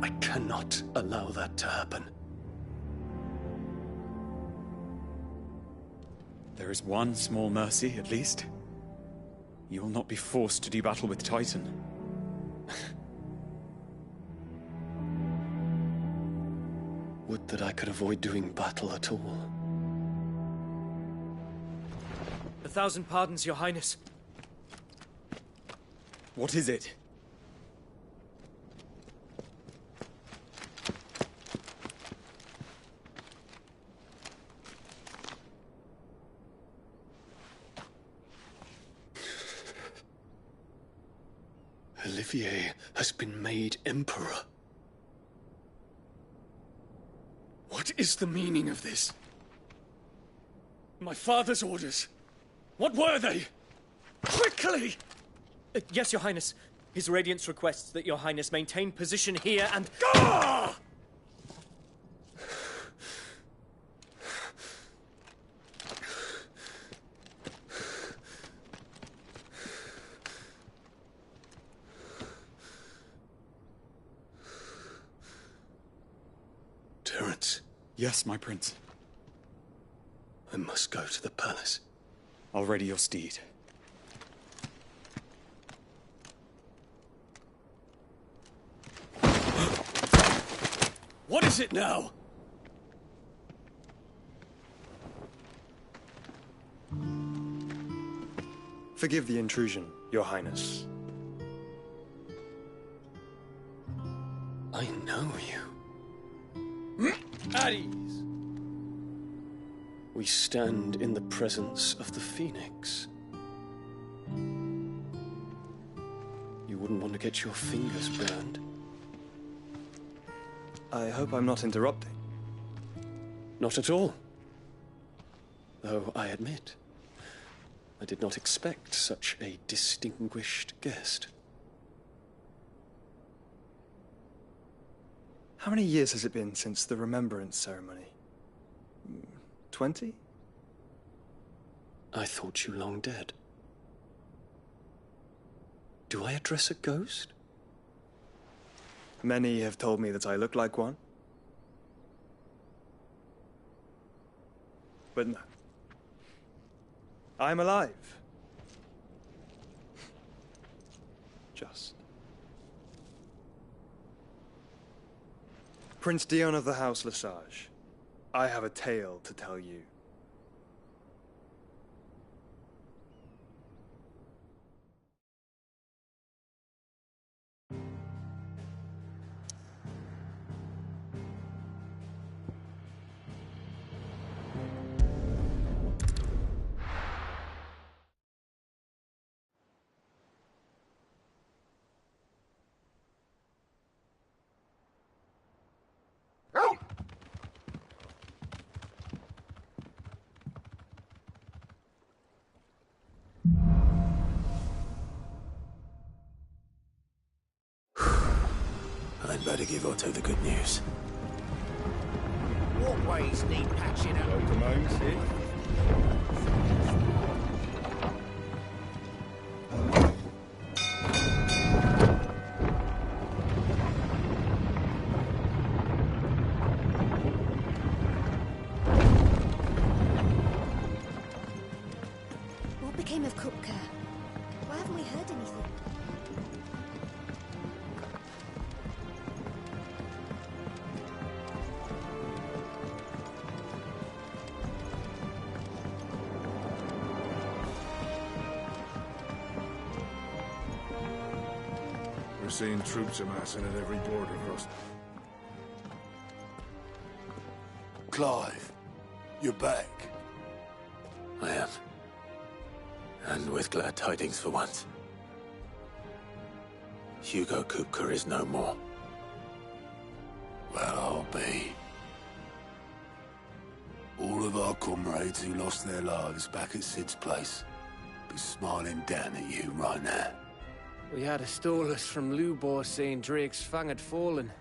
I cannot allow that to happen. There is one small mercy, at least. You will not be forced to do battle with Titan. Would that I could avoid doing battle at all. 1,000 pardons, Your Highness. What is it? Olivier has been made Emperor. What is the meaning of this? My father's orders. What were they? Quickly! Yes, Your Highness. His Radiance requests that Your Highness maintain position here and... Gah! Terence. Yes, my prince. I must go to the palace. I'll ready your steed. What is it now? Forgive the intrusion, Your Highness. I know you. At ease. We stand in the presence of the Phoenix. You wouldn't want to get your fingers burned. I hope I'm not interrupting. Not at all. Though I admit, I did not expect such a distinguished guest. How many years has it been since the Remembrance ceremony? 20? I thought you long dead. Do I address a ghost? Many have told me that I look like one. But no. I'm alive. Just. Prince Dion of the House Lesage, I have a tale to tell you. Better give Otto the good news. Walkways need patching up. Welcome home, Sith. What became of Kupka? Why haven't we heard anything? We're seeing troops amassing at every border cross. Clive, you're back. I am. And with glad tidings for once. Hugo Kupka is no more. Well, I'll be. All of our comrades who lost their lives back at Sid's place be smiling down at you right now. We had a stolus from Lubor saying Drake's Fang had fallen.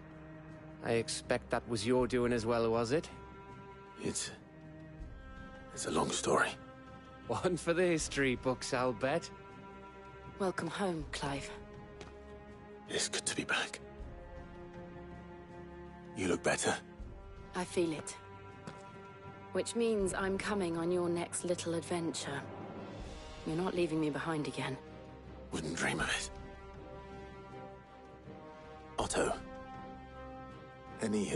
I expect that was your doing as well, was it? It's a long story. One for the history books, I'll bet. Welcome home, Clive. It's good to be back. You look better. I feel it. Which means I'm coming on your next little adventure. You're not leaving me behind again. Wouldn't dream of it. Otto. Any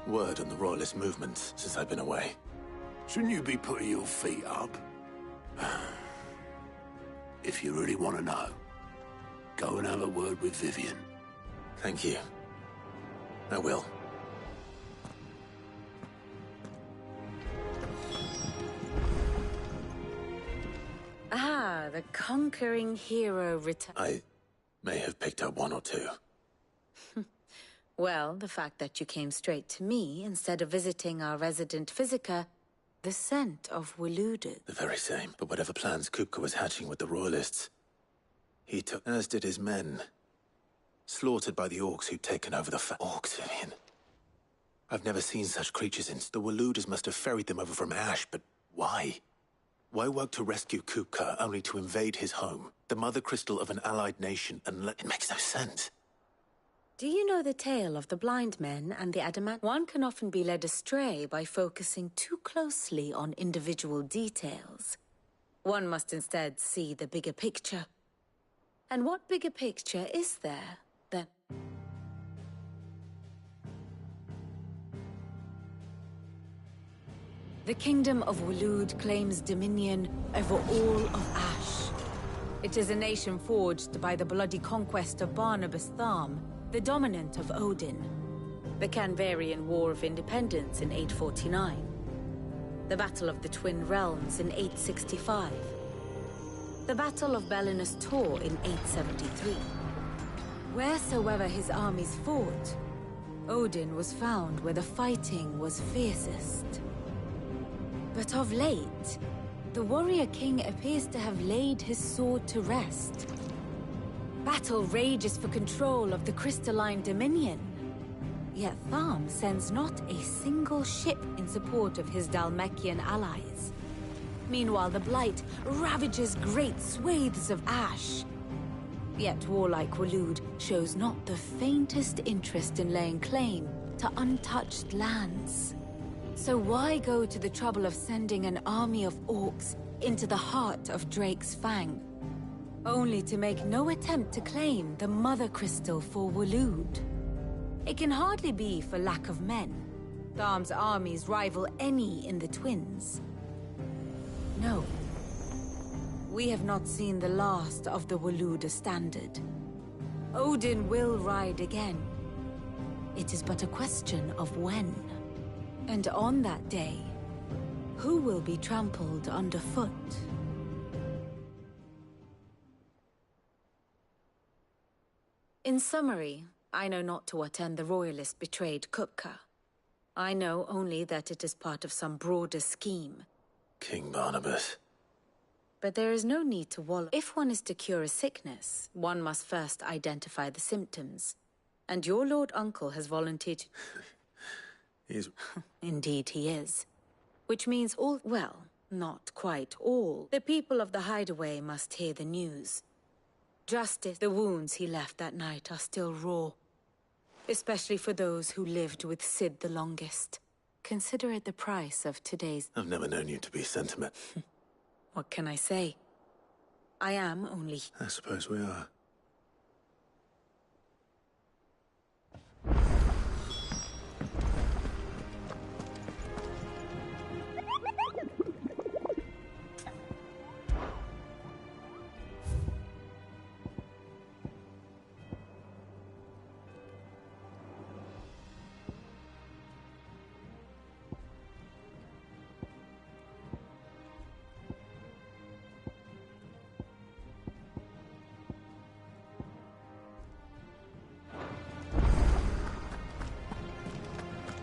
word on the Royalist movement since I've been away? Shouldn't you be putting your feet up? If you really want to know, go and have a word with Vivian. Thank you. I will. Ah, the conquering hero return. I may have picked up one or two. Well, the fact that you came straight to me instead of visiting our resident Physica, the scent of Waloed. The very same. But whatever plans Kupka was hatching with the Royalists, he took, as did his men. Slaughtered by the orcs who'd taken over the Orcs, Vivian. I've never seen such creatures since. The Waloeders must have ferried them over from Ash, but why? Why work to rescue Kupka only to invade his home? The mother crystal of an allied nation, and it makes no sense. Do you know the tale of the blind men and the adamant? One can often be led astray by focusing too closely on individual details. One must instead see the bigger picture. And what bigger picture is there than... The Kingdom of Waloed claims dominion over all of Ash. It is a nation forged by the bloody conquest of Barnabas Tharm, the dominant of Odin. The Canvarian War of Independence in 849. The Battle of the Twin Realms in 865. The Battle of Belinus Tor in 873. Wheresoever his armies fought, Odin was found where the fighting was fiercest. But of late, the warrior king appears to have laid his sword to rest. Battle rages for control of the crystalline dominion. Yet Tharm sends not a single ship in support of his Dhalmekian allies. Meanwhile, the Blight ravages great swathes of Ash. Yet warlike Waloed shows not the faintest interest in laying claim to untouched lands. So why go to the trouble of sending an army of orcs into the heart of Drake's Fang, only to make no attempt to claim the Mother Crystal for Waloed? It can hardly be for lack of men. Tharm's armies rival any in the Twins. No. We have not seen the last of the Waloed standard. Odin will ride again. It is but a question of when. And on that day, who will be trampled underfoot? In summary, I know not to what end the Royalists betrayed Kupka. I know only that it is part of some broader scheme. King Barnabas. But there is no need to wallow. If one is to cure a sickness, one must first identify the symptoms. And your Lord Uncle has volunteered. He's... Indeed he is. Which means all, well, not quite all, the people of the Hideaway must hear the news. Justice, the wounds he left that night are still raw. Especially for those who lived with Cid the longest. Consider it the price of today's... I've never known you to be sentiment. What can I say? I am only... I suppose we are.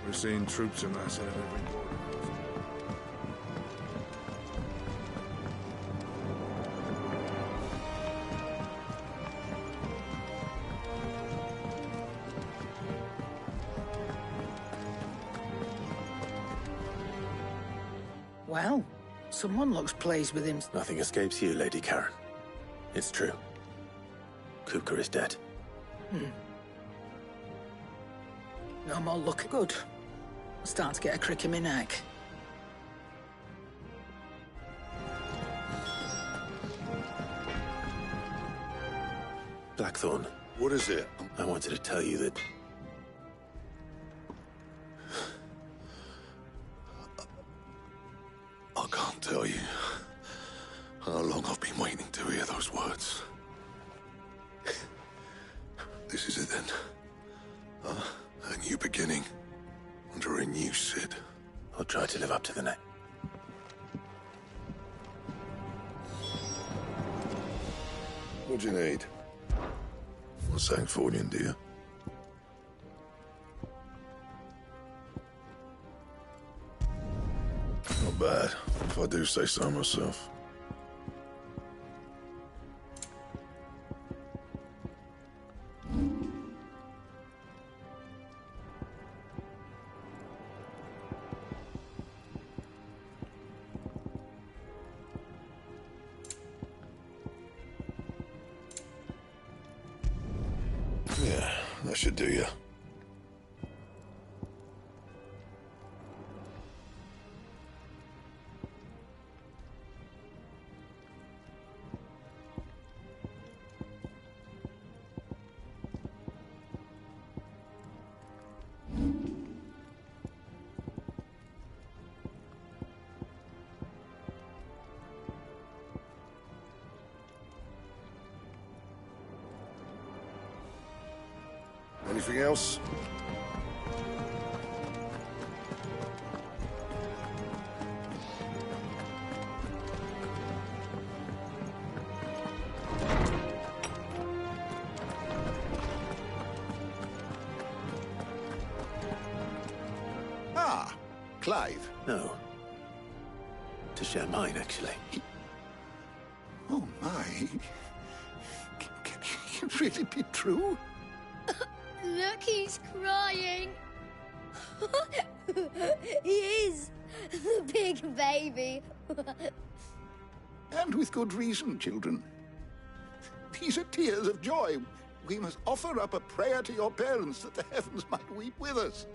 We're seeing troops amass at every border. Well, someone looks pleased with him. Nothing escapes you, Lady Karen. It's true. Kupka is dead. No more looking good. I'm starting to get a crick in my neck. Blackthorn. What is it? I wanted to tell you that... I can't tell you how long I've been waiting to hear those words. This is it then. A new beginning under a new Cid. I'll try to live up to the name. What do you need? Want Sancfordian, do you? Not bad, if I do say so myself. Yeah, that should do you. Anything else? Ah, Clive. No. To share mine, actually. Oh my. Can it really be true? Look, he's crying. He is. The big baby. And with good reason, children. These are tears of joy. We must offer up a prayer to your parents that the heavens might weep with us.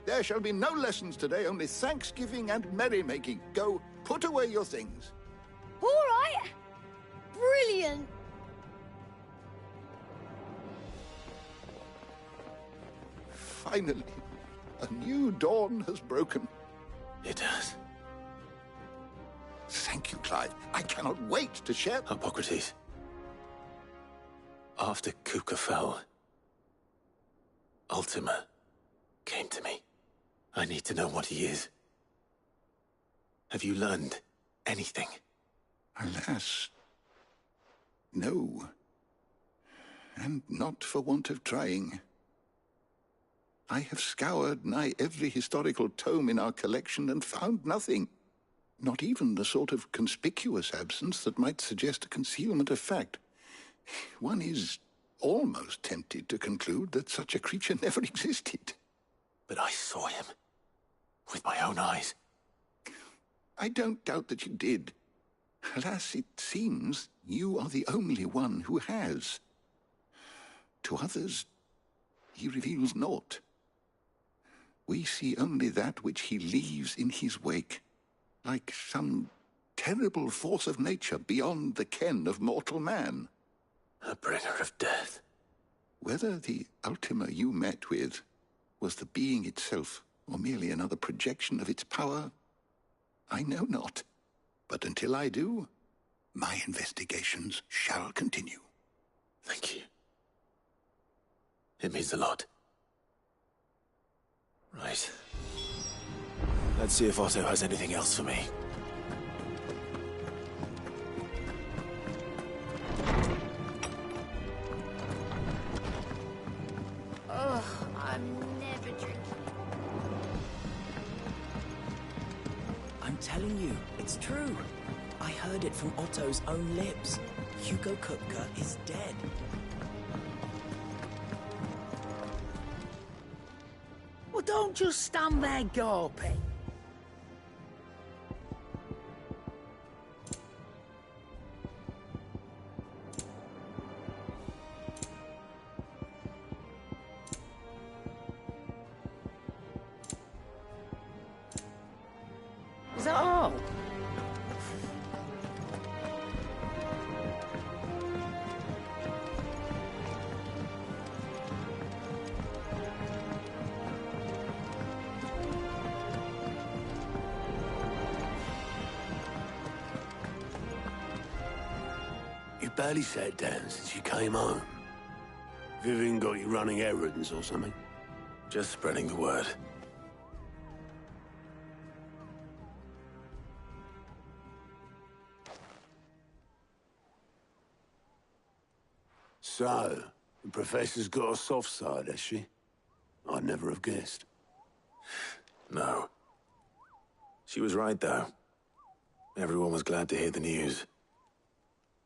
There shall be no lessons today, only thanksgiving and merrymaking. Go, put away your things. All right. Brilliant. Finally, a new dawn has broken. It has. Thank you, Clive. I cannot wait to share... Hippocrates. After Kupka fell, Ultima came to me. I need to know what he is. Have you learned anything? Alas, no. And not for want of trying. I have scoured nigh every historical tome in our collection and found nothing. Not even the sort of conspicuous absence that might suggest a concealment of fact. One is almost tempted to conclude that such a creature never existed. But I saw him. With my own eyes. I don't doubt that you did. Alas, it seems you are the only one who has. To others, he reveals naught. We see only that which he leaves in his wake, like some terrible force of nature beyond the ken of mortal man. A bringer of death. Whether the Ultima you met with was the being itself, or merely another projection of its power, I know not. But until I do, my investigations shall continue. Thank you. It means a lot. Right. Let's see if Otto has anything else for me. Ugh, I'm never drinking. I'm telling you, it's true. I heard it from Otto's own lips. Hugo Kupka is dead. Well, don't just stand there gawping. Is that all? You barely sat down since you came home. Vivian got you running errands or something? Just spreading the word. So, the Professor's got a soft side, has she? I'd never have guessed. No. She was right, though. Everyone was glad to hear the news.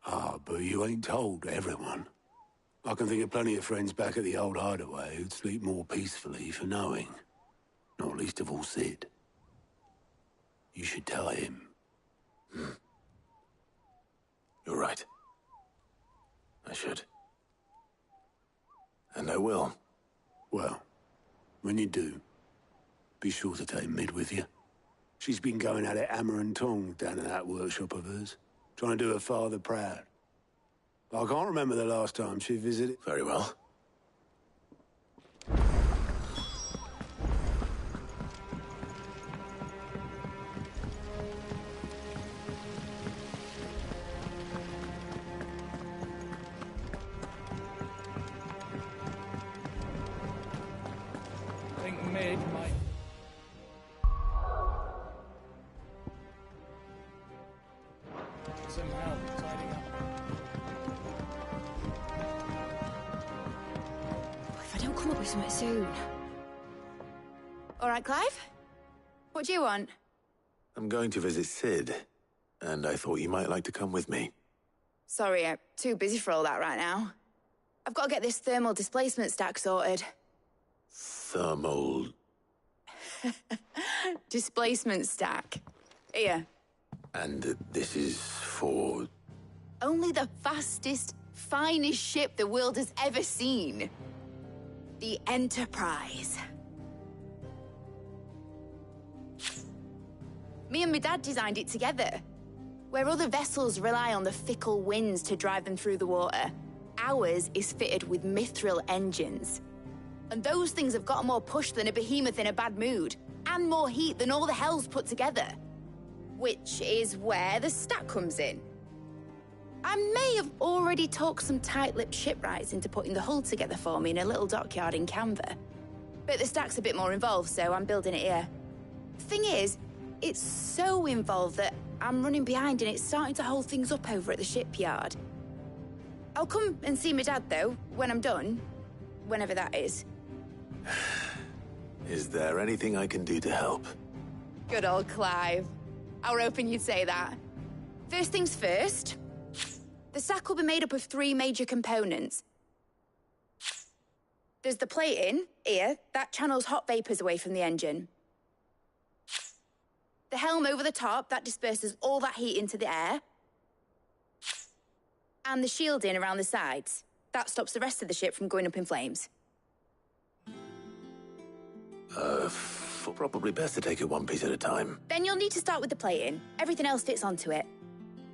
Ah, but you ain't told everyone. I can think of plenty of friends back at the old hideaway who'd sleep more peacefully for knowing. Not least of all Sid. You should tell him. You're right. I should. And I will. Well, when you do, be sure to take Mid with you. She's been going at it hammer and tong down in that workshop of hers, trying to do her father proud. I can't remember the last time she visited. Very well. I think Mid might... some help tidying up. If I don't come up with something soon. All right, Clive? What do you want? I'm going to visit Sid, and I thought you might like to come with me. Sorry, I'm too busy for all that right now. I've got to get this thermal displacement stack sorted. Thermal... Displacement stack. Here. And this is for... Only the fastest, finest ship the world has ever seen. The Enterprise. Me and my dad designed it together. Where other vessels rely on the fickle winds to drive them through the water, ours is fitted with mithril engines. And those things have got more push than a behemoth in a bad mood, and more heat than all the hells put together. Which is where the stack comes in. I may have already talked some tight-lipped shipwrights into putting the hull together for me in a little dockyard in Canva. But the stack's a bit more involved, so I'm building it here. Thing is, it's so involved that I'm running behind and it's starting to hold things up over at the shipyard. I'll come and see my dad, though, when I'm done. Whenever that is. Is there anything I can do to help? Good old Clive. I were hoping you'd say that. First things first. The stack will be made up of 3 major components. There's the plating, here, that channels hot vapours away from the engine. The helm over the top, that disperses all that heat into the air. And the shielding around the sides. That stops the rest of the ship from going up in flames. Probably best to take it one piece at a time. Then you'll need to start with the plating. Everything else fits onto it.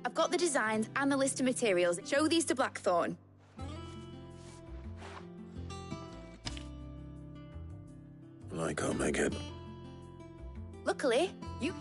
I've got the designs and the list of materials. Show these to Blackthorn. I can't make it. Luckily, you